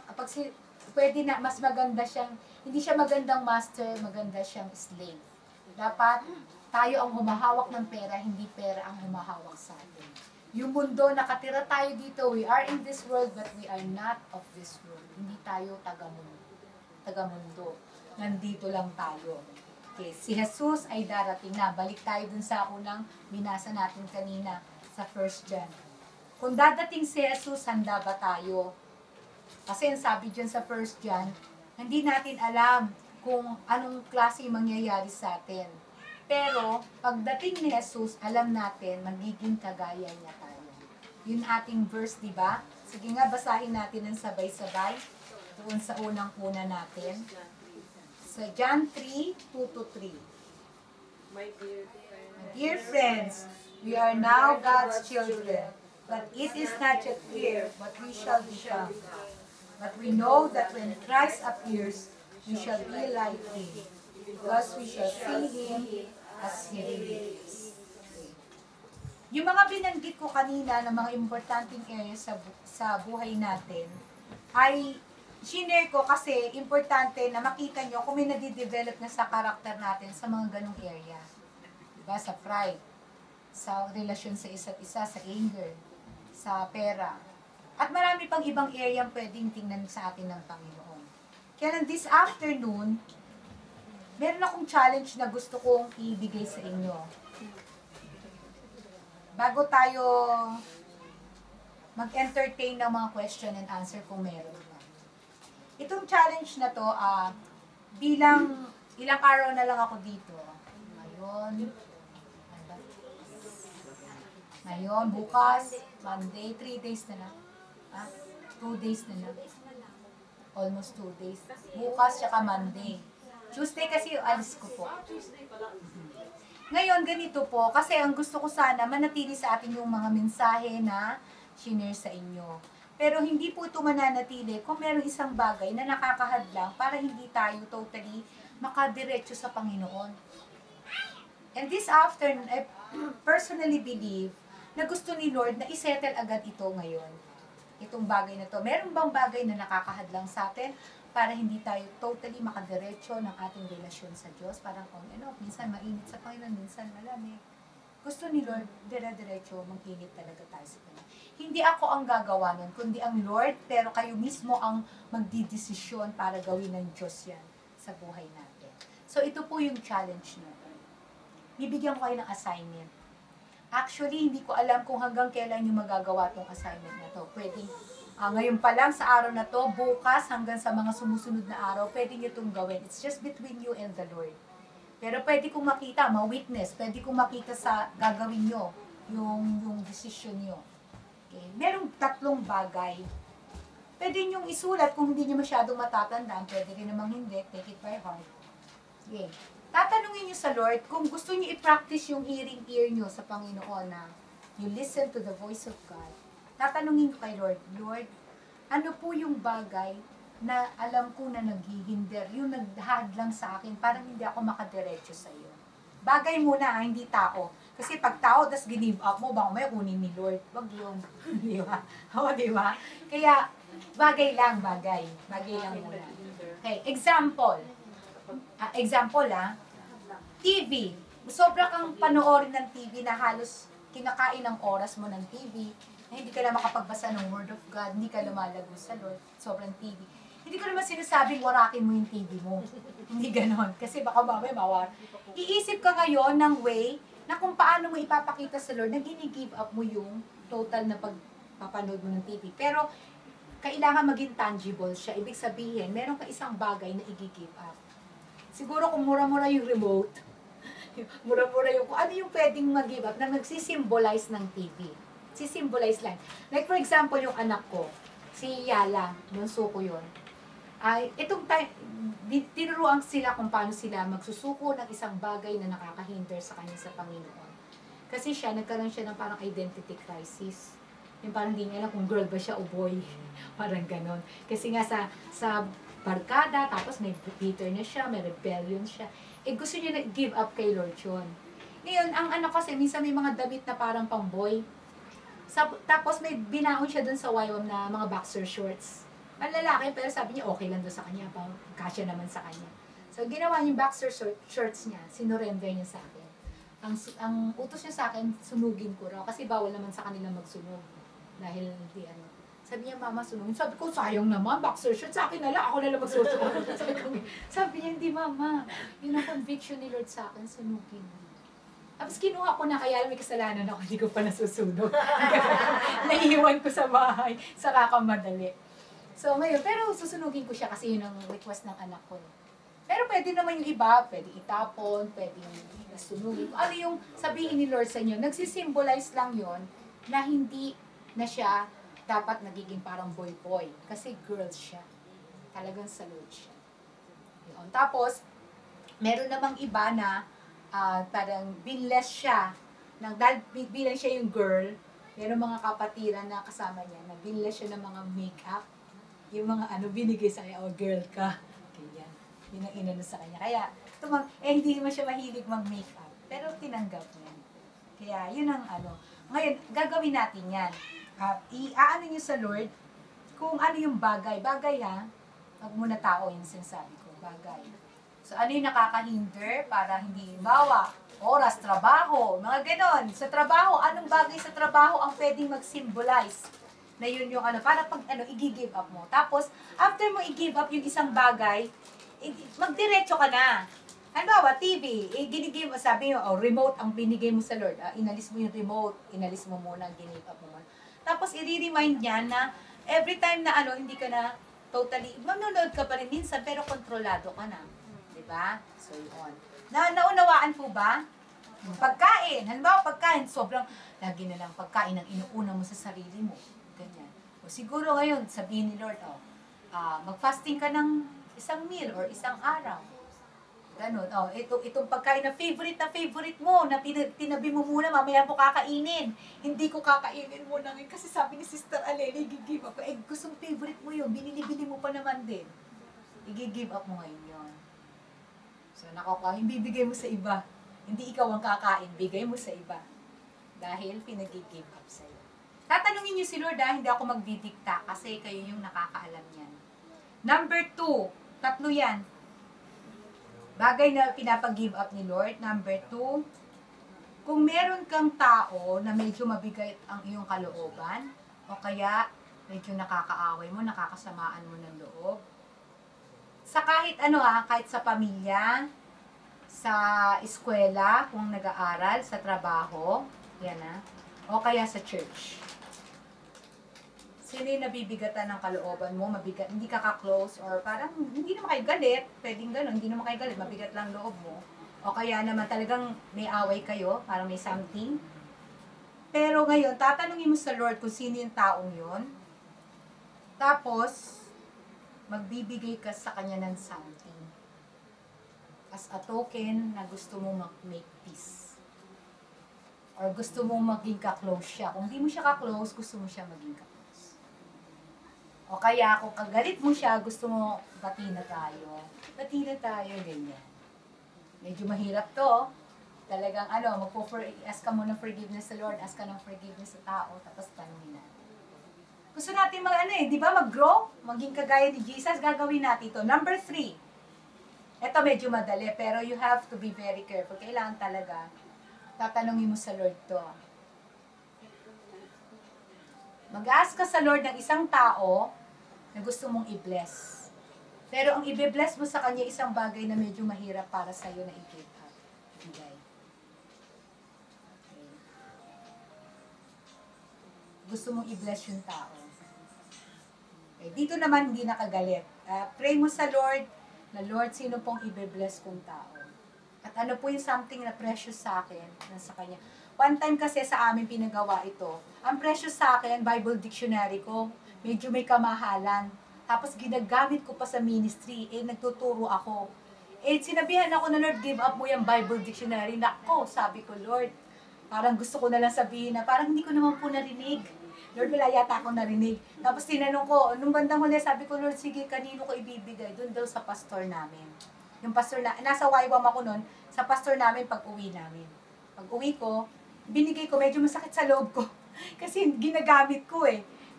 pwede na, mas maganda siyang, hindi siya magandang master, maganda siyang slave. Dapat tayo ang humahawak ng pera, hindi pera ang humahawak sa atin. Yung mundo, nakatira tayo dito, we are in this world, but we are not of this world. Hindi tayo taga-mundo. Nandito lang tayo. Okay, si Jesus ay darating na. Balik tayo dun sa unang binasa natin kanina sa 1 John. Kung dadating si Jesus, handa ba tayo? Kasi ang sabi dyan sa 1 John, hindi natin alam kung anong klase mangyayari sa atin. Pero, pagdating ni Jesus, alam natin, magiging kagaya niya tayo. Yun ating verse, di ba? Sige nga, basahin natin ng sabay-sabay. Doon sa unang-una natin. Sa John 3, 2-3.
My
Dear friends, we are now God's children, but it is not yet clear what we shall become. But we know that when Christ appears, we shall be like Him, because we shall see Him as He really is. Yung mga binanggit ko kanina ng mga importanteng areas sa buhay natin, ay shinare ko kasi importante na makita nyo kung may nadidevelop na sa karakter natin sa mga ganong area. Diba? Sa pride, sa relasyon sa isa't isa, sa anger, sa pera. At marami pang ibang area pwedeng tingnan sa atin ng Panginoon. Kaya this afternoon, meron akong challenge na gusto kong ibigay sa inyo. Bago tayo mag-entertain ng mga question and answer kung meron. Itong challenge na to, bilang ilang araw na lang ako dito. Ngayon, bukas, Monday, 3 days na lang. 2 days na lang. Almost 2 days. Bukas, tsaka Monday. Tuesday kasi yung alis ko po. Ngayon, ganito po, kasi ang gusto ko sana, manatili sa atin yung mga mensahe na shinare sa inyo. Pero hindi po ito mananatili kung meron isang bagay na nakakahadlang para hindi tayo totally makadiretso sa Panginoon. And this afternoon, I personally believe na gusto ni Lord na isettle agad ito ngayon. Itong bagay na to. Meron bang bagay na nakakahadlang sa atin para hindi tayo totally makadiretso ng ating relasyon sa Diyos? Parang minsan mainit sa Panginoon, minsan malamig. Gusto ni Lord, dire-diretso, mag-init talaga tayo sa Kanya. Hindi ako ang gagawa nun, kundi ang Lord, pero kayo mismo ang magdidesisyon para gawin ng Diyos yan sa buhay natin. So, ito po yung challenge natin. Bibigyan ko kayo ng assignment. Actually, hindi ko alam kung hanggang kailan yung magagawa tong assignment na to. Pwedeng, ngayon pa lang sa araw na to, bukas hanggang sa mga sumusunod na araw, pwede nyo itong gawin. It's just between you and the Lord. Pero pwede kong makita, ma-witness, pwede kong makita sa gagawin nyo, yung decision nyo. Okay. Merong 3 bagay. Pwede nyong isulat kung hindi nyo masyadong matatandaan, pwede rin namang hindi, take it by heart. Okay. Tatanungin nyo sa Lord kung gusto nyo i-practice yung hearing ear nyo sa Panginoon na you listen to the voice of God. Tatanungin nyo kay Lord, Lord, ano po yung bagay na alam ko na naghihinder, yung naghahadlang sa akin, parang hindi ako makadiretso sa iyo. Bagay muna, hindi tao. Kasi pag tao, tas give up mo, baka may kunin ni Lord. Wag yun. Di ba? O, di ba? Kaya, bagay lang, bagay. Bagay lang muna. Okay, example. TV. Sobra kang panoorin ng TV na halos kinakain ng oras mo ng TV, na hindi ka na makapagbasa ng Word of God, hindi ka lumalago sa Lord, sobrang TV. Hindi ko naman sinasabing warakin mo yung TV mo. Hindi ganon. Kasi baka mamaya mawar. Iisip ka ngayon ng way na kung paano mo ipapakita sa Lord na gini-give up mo yung total na pagpapanood mo ng TV. Pero, kailangan maging tangible siya. Ibig sabihin, meron ka isang bagay na i-give up. Siguro kung mura-mura yung remote, mura-mura yung, kung ano yung pwedeng mag-give up na nagsisimbolize ng TV. Sisimbolize lang. Like for example, yung anak ko, si Yala, bunso ko yun. Ay, itong time, tinuruan sila kung paano sila magsusuko ng isang bagay na nakakahinder sa kanya sa Panginoon. Kasi nagkaroon siya ng parang identity crisis. Yung parang hindi niya alam kung girl ba siya o boy. Parang ganon. Kasi nga sa barkada, tapos may bitter na siya, may rebellion siya. Gusto niya na give up kay Lord yun. Ngayon, ang anak kasi, minsan may mga damit na parang pang-boy. Tapos may binaon siya dun sa YWAM na mga boxer shorts. Malalaki, pero sabi niya okay lang doon sa kanya, kasya naman sa kanya. So, ginawa niya yung boxer shorts niya, sinurrender niya sa akin. Ang utos niya sa akin, sunugin ko raw, kasi bawal naman sa kanila magsunog. Dahil hindi Sabi niya, mama, sunugin. Sabi ko, sayang naman, boxer shorts, sa akin na lang, ako na lang magsusunog. Sabi niya, hindi mama, yun ang conviction ni Lord sa akin, sunugin. Tapos kinuha ko na, kaya may kasalanan ako, hindi ko pa nasusunog. Naiiwan ko sa bahay, sa kakamadali. So ngayon, pero susunugin ko siya kasi yun ang request ng anak ko. Pero pwede naman yung iba, pwede itapon, pwede sunugin. Ano yung sabihin ni Lord sa inyo, nagsisimbolize lang yon na hindi na siya dapat nagiging parang boy-boy. Kasi girl siya. Talagang sa Lord siya. Yun. Tapos, meron namang iba na parang binless siya. Dahil bilang siya yung girl, meron mga kapatiran na kasama niya na binless siya ng mga make-up. Yung mga binigay sa kanya, girl ka. Ganyan. Yun ang inano sa kanya. Kaya, hindi naman siya mahilig mag-makeup. Pero tinanggap niya. Kaya, yun ang Ngayon, gagawin natin yan. Iaano niyo sa Lord kung ano yung bagay. Bagay wag muna tao yung sinasabi ko. Bagay. So, ano yung nakakahinder para hindi, bawa, oras, trabaho, mga ganon. Sa trabaho, anong bagay sa trabaho ang pwedeng mag-symbolize? Na yun yung para pag i-give up mo. Tapos, after mo i-give up yung isang bagay, magdiretso ka na. Halimbawa, TV, ginigame mo, sabi mo, remote ang binigay mo sa Lord. Inalis mo yung remote, inalis mo muna, give up mo muna. Tapos, i-remind niya na every time na hindi ka na totally, manonood ka pa rin minsan, pero kontrolado ka na. Diba? So, yun. Naunawaan po ba? Pagkain. Halimbawa, pagkain, sobrang, lagi na lang pagkain ang inuuna mo sa sarili mo. Ganyan. O siguro ngayon, sabihin ni Lord, mag-fasting ka ng isang meal or isang araw. Ganun. Itong pagkain na favorite mo, na tinabi mo muna, mamaya mo kakainin. Hindi ko kakainin muna ngayon kasi sabi ni Sister Aleli, i-give up. Gustong favorite mo yun, binili mo pa naman din. I-give up mo ngayon yun. So, bibigay mo sa iba. Hindi ikaw ang kakain, bigay mo sa iba. Dahil pinag-give up sa'yo. Tatanungin niyo si Lord hindi ako magdidikta kasi kayo yung nakakaalam yan. Number 2, 3 yan. Bagay na pinapag-give up ni Lord. Number 2, kung meron kang tao na medyo mabigat ang iyong kalooban, o kaya medyo nakakaaway mo, nakakasamaan mo ng loob, sa kahit kahit sa pamilya, sa eskwela, kung nag-aaral, sa trabaho, yan o kaya sa church. Sino yung nabibigatan ng kalooban mo, mabigat, hindi ka ka-close, or parang hindi naman kayo galit, pwedeng gano'n, hindi naman kayo galit, mabigat lang loob mo. O kaya naman talagang may away kayo, parang may something. Pero ngayon, tatanungin mo sa Lord kung sino yung taong yun. Tapos, magbibigay ka sa kanya ng something. As a token na gusto mo make peace. Or gusto mo maging ka-close siya. Kung di mo siya ka-close, gusto mo siya maging ka-close. O kaya kung kagalit mo siya, gusto mo, bati na tayo. Bati na tayo, ganyan. Medyo mahirap to. Talagang ask ka mo ng forgiveness sa Lord, ask ka ng forgiveness sa tao, tapos tanungin na. Gusto natin di ba, mag-grow, maging kagaya ni Jesus, gagawin natin ito. Number 3. Ito medyo madali, pero you have to be very careful. Kailangan talaga, tatanungin mo sa Lord to. Mag-ask ka sa Lord ng isang tao na gusto mong i-bless. Pero ang i-bless mo sa kanya isang bagay na medyo mahirap para sa'yo na i-give up. Ibigay. Okay. Gusto mong i-bless yung tao. Okay. Dito naman hindi nakagalit. Pray mo sa Lord na Lord, sino pong i-bless kong tao? At ano po yung something na precious sa akin na sa kanya. One time kasi sa amin pinagawa ito. Ang precious sa akin, Bible dictionary ko, medyo may kamahalan. Tapos ginagamit ko pa sa ministry, nagtuturo ako. Sinabihan ako na Lord, give up mo yung Bible dictionary. Nako, sabi ko, Lord, parang gusto ko na lang sabihin na parang hindi ko naman po narinig. Lord, wala yata akong narinig. Tapos tinanong ko, nung bandang huli, sabi ko, Lord, sige, kanino ko ibibigay? Doon daw sa pastor namin. Yung pastor nasa YWAM ako noon, sa pastor namin pag uwi namin. Pag uwi ko, binigay ko, medyo masakit sa loob ko. Kasi ginagamit ko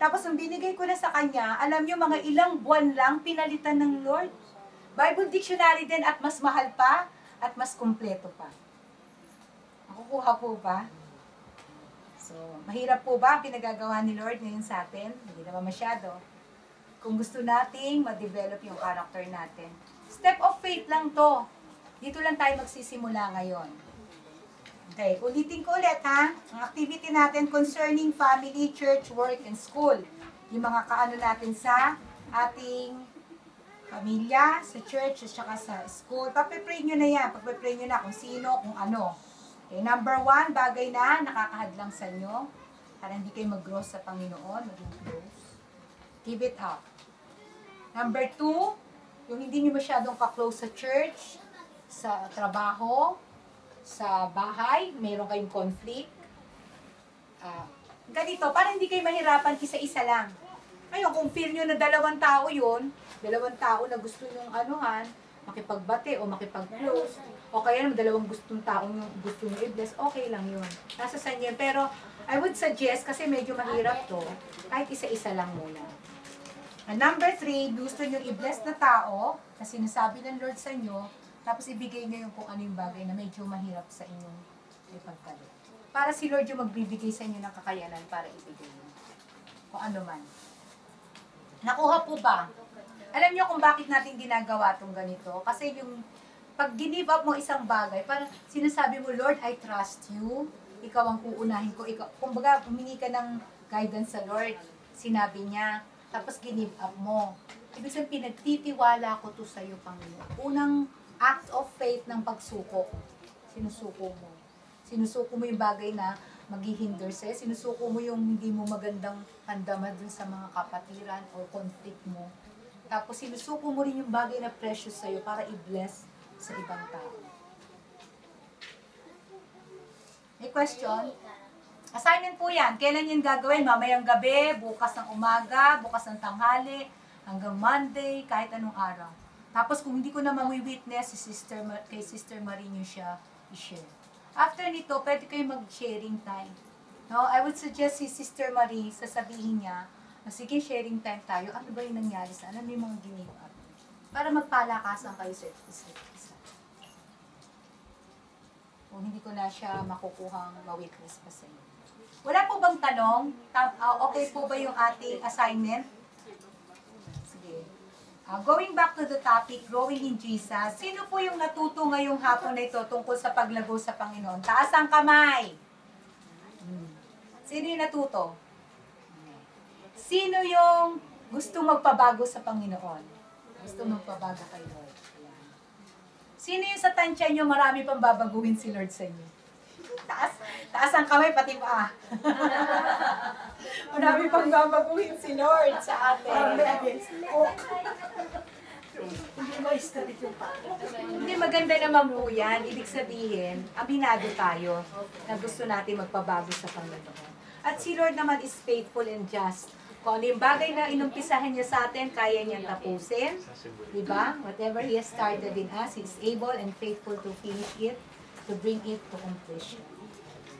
Tapos nung binigay ko na sa kanya, alam nyo, mga ilang buwan lang, pinalitan ng Lord. Bible dictionary din at mas mahal pa at mas kumpleto pa. Nakukuha po ba? So, mahirap po ba ang pinagagawa ni Lord ngayon sa atin? Hindi naman masyado. Kung gusto nating ma-develop yung character natin. Step of faith lang to. Dito lang tayo magsisimula ngayon. Okay, ulitin ko ulit ha. Ang activity natin concerning family, church, work, and school. Yung mga kaano natin sa ating pamilya, sa church, at saka sa school. Pagpe-pray nyo na yan. Pagpe-pray nyo na kung sino, kung ano. Okay, number 1, bagay na nakakahadlang sa inyo. Para hindi kayo mag-grow sa Panginoon, maging close. Give it up. Number 2, yung hindi nyo masyadong ka-close sa church, sa trabaho, sa bahay, mayroon kayong conflict. Ganito, para hindi kayo mahirapan isa-isa lang. Ngayon, kung feel nyo na dalawang tao na gusto nyong makipagbati o makipag-close, o kaya naman dalawang gustong tao yung gusto nyo i-bless, okay lang yun. Nasa sa inyo. Pero, I would suggest, kasi medyo mahirap to, kahit isa-isa lang muna. And number 3, gusto nyo i-bless na tao, na sinasabi ng Lord sa inyo, tapos ibigay nyo yung kung ano yung bagay na medyo mahirap sa inyong ipagkaloob. Para si Lord yung magbibigay sa inyo ng kakayanan para ibigay nyo. Kung ano man. Nakuha po ba? Alam nyo kung bakit natin ginagawa itong ganito? Kasi yung pag give up mo isang bagay, parang sinasabi mo, Lord, I trust you. Ikaw ang uunahin ko. Kumbaga, humingi ka ng guidance sa Lord. Sinabi niya. Tapos give up mo. Ibig sabihin, pinagtitiwala ko to sa iyo, Panginoon. Unang act of faith ng pagsuko. Sinusuko mo. Sinusuko mo yung bagay na maghihinder sa'yo. Sinusuko mo yung hindi mo magandang handama dun sa mga kapatiran o conflict mo. Tapos sinusuko mo rin yung bagay na precious sa'yo para i-bless sa ibang tao. May question? Assignment po yan. Kailan yun gagawin? Mamayang gabi, bukas ng umaga, bukas ng tanghali, hanggang Monday, kahit anong araw. Tapos kung hindi ko na mawi-witness, kay Sister Marie nyo siya i-share. After nito, pwede kayo mag-sharing time. No, I would suggest si Sister Marie, sasabihin niya, sige, sharing time tayo. Ano ba yung nangyari sa ano? May mga give up. Para magpalakasan kayo sa isa't isa. Kung hindi ko na siya makukuhang ma-witness pa sa inyo. Wala po bang tanong? Okay po ba yung ating assignment? Sige. Going back to the topic, growing in Jesus, sino po yung natuto ngayong hapon na ito tungkol sa paglago sa Panginoon? Taas ang kamay. Sino yung natuto? Sino yung gusto magpabago sa Panginoon? Gusto magpabago kay Lord? Ayan. Sino yung sa tansya nyo marami pang babaguhin si Lord sa inyo? Taas ang kamay, pati pa. Marami pang babaguhin si Lord sa atin. Hindi, maganda naman po yan. Ibig sabihin, aminado tayo na gusto natin magpabago sa Panginoon. At si Lord naman is faithful and just Kung ano yung bagay na inumpisahan niya sa atin, kaya niyang tapusin. Diba? Whatever He has started in us, He is able and faithful to finish it, to bring it to completion.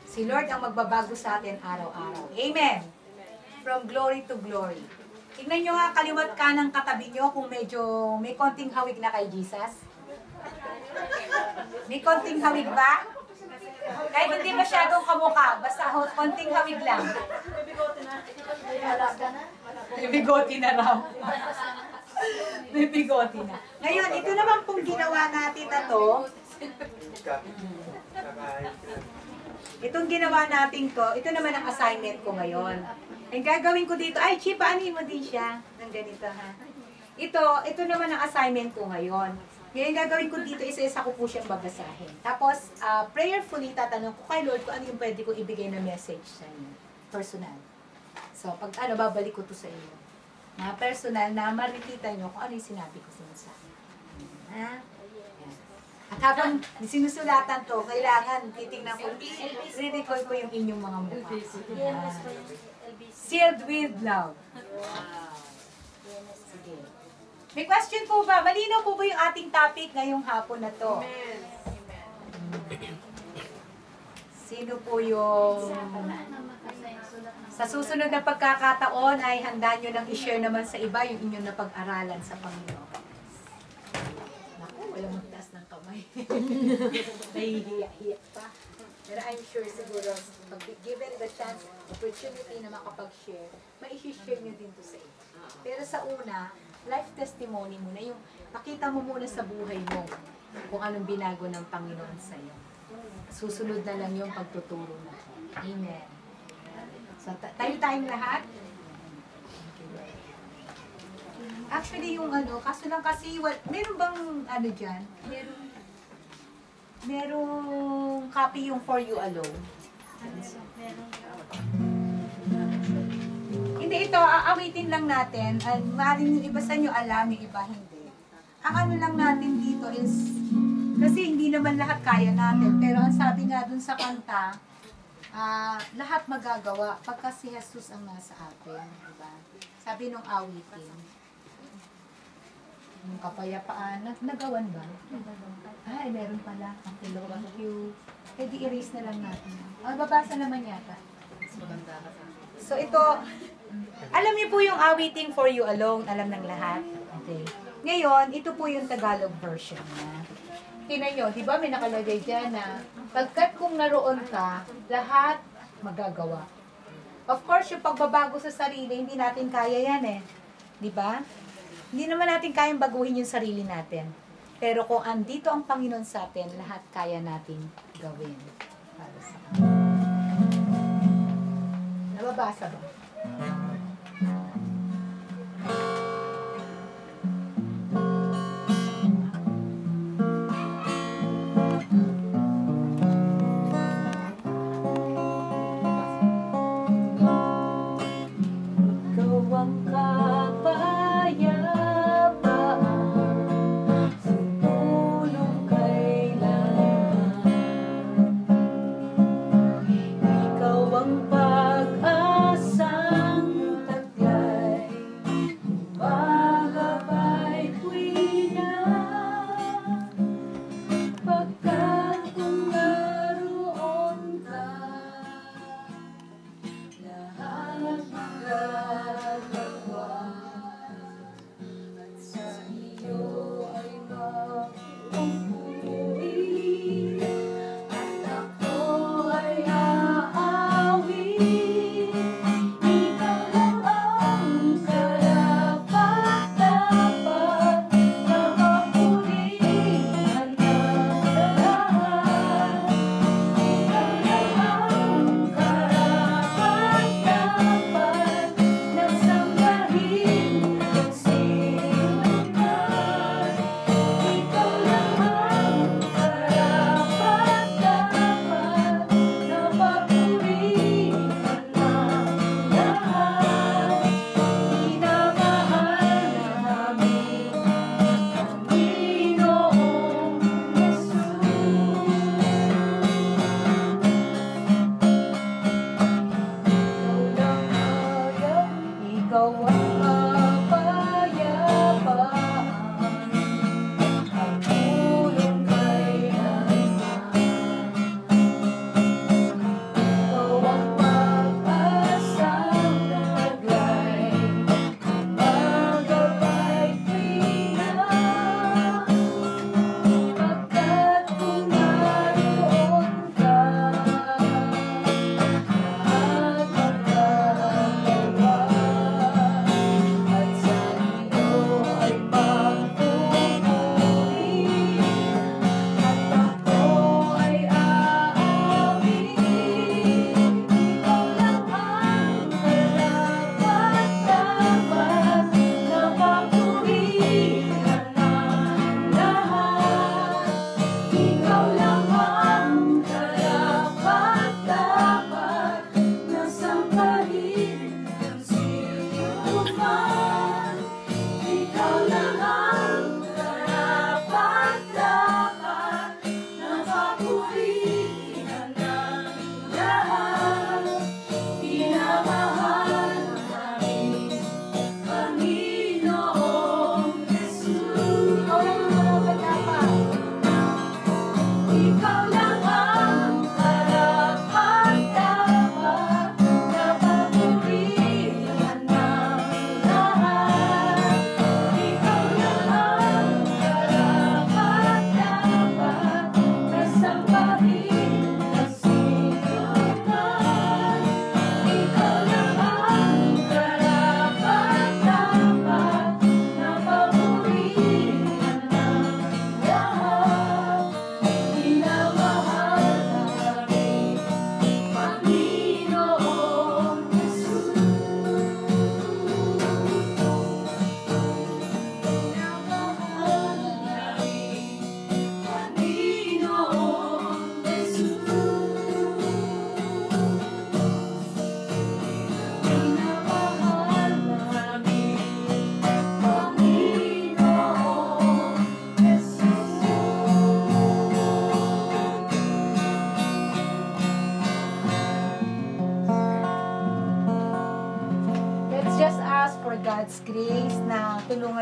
Si Lord ang magbabago sa atin araw-araw. Amen! From glory to glory. Tingnan nyo nga, kaliwat ka ng katabi nyo kung medyo may konting hawig na kay Jesus. May konting hawig ba? Kahit hindi masyadong kamukha, basta konting hawig lang. May bigoti na raw. May bigoti na. Ngayon, ito naman pong ginawa natin na to. Itong ginawa natin to, ito naman ang assignment ko ngayon. Ang gagawin ko dito, ay, Chi, paanin mo din siya ng ganito, ha? Ito naman ang assignment ko ngayon. Ngayon, gagawin ko dito, isa-isa ko po siyang babasahin. Tapos, prayerfully, tatanong ko kay Lord kung ano yung pwede ko ibigay na message sa inyo. Personal. So, pag babalik ko to sa inyo. Na personal, na marikita nyo kung ano yung sinabi ko sa inyo. Ha? At habang sinusulatan to, kailangan titingnan ko, re-record ko yung inyong mga mukha. Sealed with love. Sige. May question po ba? Malinaw po ba yung ating topic ngayong hapon na to? Sino po yung... Sa susunod na pagkakataon ay handa nyo nang i-share naman sa iba yung inyong napag-aralan sa Panginoon. Naku, walang magtaas ng kamay. Nahihiya-hiya pa. Pero I'm sure siguro, pag given the chance, opportunity na makapag-share, mai-share nyo din to sa iba. Pero sa una, life testimony mo na yung pakita mo muna sa buhay mo kung anong binago ng Panginoon sa iyo. Susunod na lang yung pagtuturo na. Amen. So, tayo-tayong lahat. Actually, yung kaso lang kasi, meron bang dyan? Merong copy yung For You Alone. Hindi, ito, aawitin lang natin. Maaaring yung iba sa inyo alam, yung iba hindi. Ang ano lang natin dito is, kasi hindi naman lahat kaya natin, pero ang sabi nga dun sa kanta, lahat magagawa pagka si Jesus ang nasa atin, diba? Sabi nung awitin, yung kapayapaan, nagawan ba? Ay, meron pala. Okay, thank you. Pwede erase na lang natin. Babasa naman yata. So ito, alam niyo po yung awiting For You Alone, alam ng lahat. Okay. Ngayon, ito po yung Tagalog version niya. Tingnan nyo, di ba may nakalagay dyan na pagkat kung naroon ka, lahat magagawa. Of course, yung pagbabago sa sarili, hindi natin kaya yan eh. Di ba? Hindi naman natin kayang baguhin yung sarili natin. Pero kung andito ang Panginoon sa atin, lahat kaya natin gawin. Para sa nababasa ba?
Ang pag-asang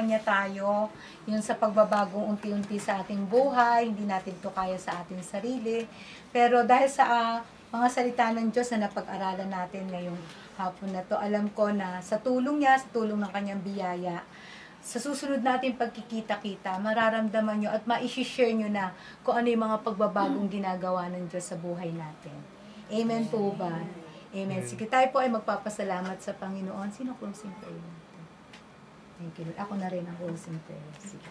tulungan niya tayo, yung sa pagbabagong unti-unti sa ating buhay, hindi natin to kaya sa ating sarili. Pero dahil sa mga salita ng Diyos na napag-aralan natin ngayong hapon na to, alam ko na sa tulong niya, sa tulong ng kanyang biyaya, sa susunod natin pagkikita-kita, mararamdaman nyo at ma-share nyo na kung ano yung mga pagbabagong ginagawa ng Diyos sa buhay natin. Amen po ba? Amen. Sige, tayo po ay magpapasalamat sa Panginoon. Sino closing prayer natin? Thank you, Lord. Ako na rin ang closing prayer. Sige.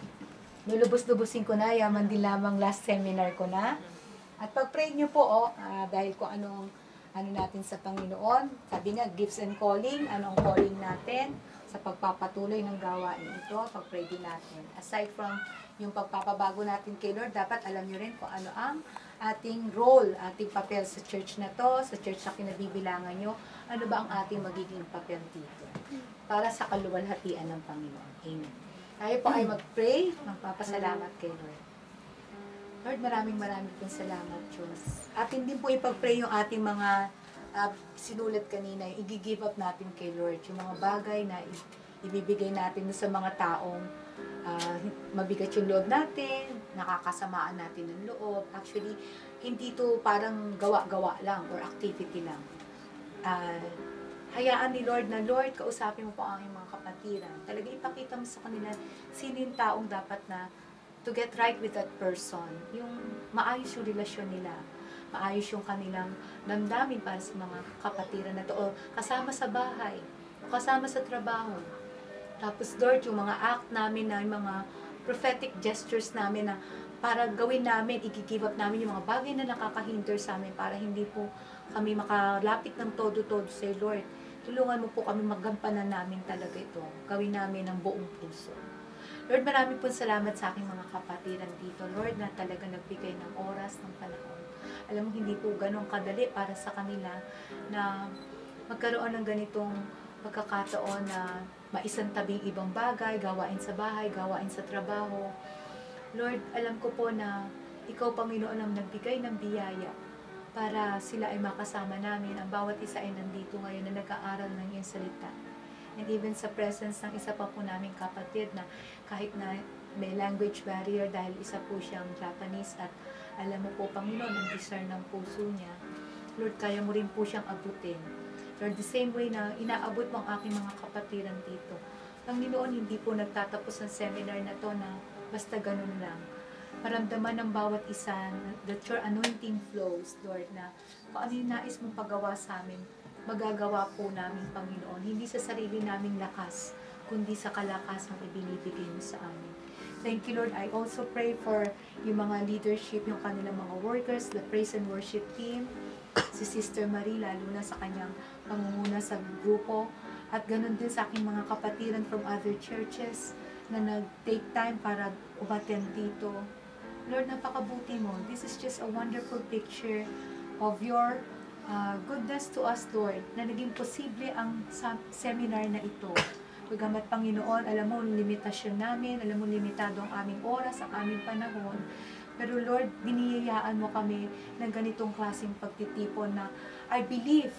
Lulubos-lubusin ko na, yaman din lamang last seminar ko na. At pag-pray nyo po, dahil kung ano natin sa Panginoon, sabi niya, gifts and calling, anong calling natin sa pagpapatuloy ng gawain ito, pag-pray din natin. Aside from yung pagpapabago natin kay Lord, dapat alam nyo rin kung ano ang ating role, ating papel sa church na to, sa church na kinabibilangan nyo, ano ba ang ating magiging papel dito para sa kaluwalhatian ng Panginoon. Amen. Tayo po ay mag-pray, magpapasalamat kay Lord. Lord, maraming pong salamat, Diyos. Atin din po ipag-pray yung ating mga sinulat kanina, i-give up natin kay Lord, yung mga bagay na ibibigay natin sa mga taong mabigat yung loob natin, nakakasamaan natin ng loob. Actually, hindi to parang gawa-gawa lang or activity lang. Hayaan ni Lord na, Lord, kausapin mo po ang aking mga kapatiran. Talaga ipakita mo sa kanila sino yung taong dapat na to get right with that person. Yung maayos yung relasyon nila. Maayos yung kanilang damdamin para sa mga kapatiran na to. O kasama sa bahay. O kasama sa trabaho. Tapos, Lord, yung mga act namin na yung mga prophetic gestures namin na para gawin namin, i-give up namin yung mga bagay na nakakahinder sa amin para hindi po kami makalapit ng todo-todo sa Lord. Tulungan mo po kami magampanan namin talaga ito. Gawin namin ng buong puso. Lord, marami po salamat sa aking mga kapatiran dito. Lord, na talaga nagbigay ng oras, ng panahon. Alam mo, hindi po ganun kadali para sa kanila na magkaroon ng ganitong pagkakataon na maisantabing ibang bagay, gawain sa bahay, gawain sa trabaho. Lord, alam ko po na Ikaw, Panginoon, ang nagbigay ng biyaya para sila ay makasama namin. Ang bawat isa ay nandito ngayon na nag-aaral ng iyong salita. And even sa presence ng isa pa po naming kapatid na kahit na may language barrier dahil isa po siyang Japanese at alam mo po, Panginoon, ang discern ng puso niya. Lord, kaya mo rin po siyang abutin. Lord, the same way na inaabot mo ang aking mga kapatiran dito. Panginoon, hindi po nagtatapos ang seminar na to na basta ganun lang. Maramdaman ng bawat isa that your anointing flows, Lord, na kung ano yung nais mong pagawa sa amin, magagawa po namin, Panginoon. Hindi sa sarili naming lakas, kundi sa kalakasang ibinibigay mo sa amin. Thank you, Lord. I also pray for yung mga leadership, yung kanilang mga workers, the praise and worship team, si Sister Marie, lalo na sa kanyang pangunguna sa grupo, at ganun din sa aking mga kapatiran from other churches na nag-take time para umattend dito. Lord, napakabuti mo. This is just a wonderful picture of your goodness to us, Lord, na naging posible ang seminar na ito. Bagamat, Panginoon, alam mo limitasyon namin, alam mo limitado ang aming oras, ang aming panahon. Pero Lord, biniyayaan mo kami ng ganitong klaseng pagtitipon na I believe,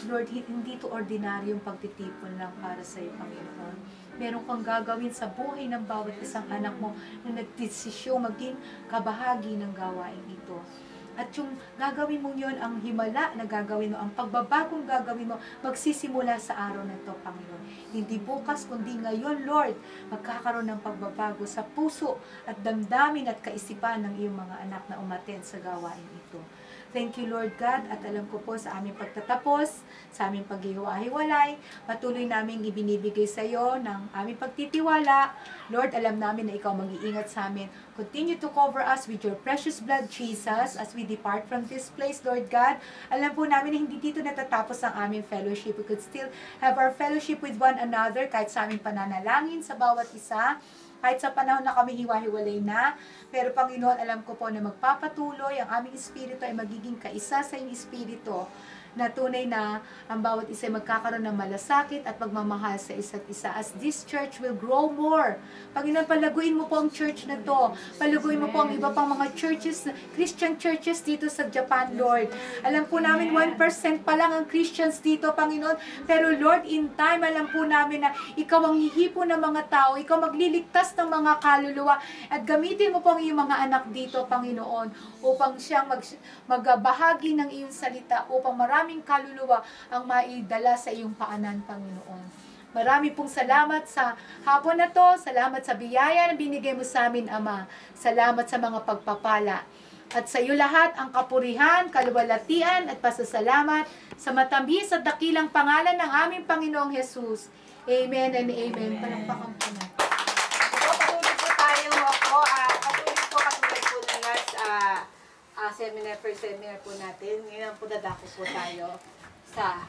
Lord, hindi to ordinaryong pagtitipon lang para sa iyo, Panginoon. Meron kang gagawin sa buhay ng bawat isang anak mo na nagdesisyong maging kabahagi ng gawain ito. At yung gagawin mo yun, ang himala na gagawin mo, ang pagbabagong gagawin mo, magsisimula sa araw na ito, Panginoon. Hindi bukas, kundi ngayon, Lord, magkakaroon ng pagbabago sa puso at damdamin at kaisipan ng iyong mga anak na umattend sa gawain ito. Thank you, Lord God, at alam ko po sa aming pagtatapos, sa aming paghihiwa-hiwalay, patuloy naming ibinibigay sa iyo ng aming pagtitiwala. Lord, alam namin na ikaw mag-iingat sa amin. Continue to cover us with your precious blood, Jesus, as we depart from this place, Lord God. Alam po namin na hindi dito natatapos ang aming fellowship. We could still have our fellowship with one another kahit sa aming pananalangin sa bawat isa. Kahit sa panahon na kami hiwa-hiwalay na, pero Panginoon, alam ko po na magpapatuloy, ang aming espiritu ay magiging kaisa sa iyong espiritu, na tunay na ang bawat isa ay magkakaroon ng malasakit at pagmamahal sa isa't isa as this church will grow more. Panginoon, palaguin mo po ang church na to. Palaguin mo po ang iba pang mga churches, Christian churches dito sa Japan, Lord. Alam po namin 1% pa lang ang Christians dito, Panginoon. Pero Lord, in time, alam po namin na ikaw ang hihipo ng mga tao. Ikaw magliligtas ng mga kaluluwa. At gamitin mo po ang iyong mga anak dito, Panginoon, upang siyang magbahagi ng iyong salita, upang maraming kaluluwa ang maidala sa iyong paanan, Panginoon. Marami pong salamat sa hapon na to. Salamat sa biyaya na binigay mo sa amin, Ama. Salamat sa mga pagpapala. At sa iyo lahat ang kapurihan, kaluwalhatian at pasasalamat sa matamis at dakilang pangalan ng aming Panginoong Jesus. Amen and amen. Palampakan po natin.
Patuloy po tayo ako. Patuloy po katulad po ng last seminar per seminar po natin. Ngayon po dadako po tayo sa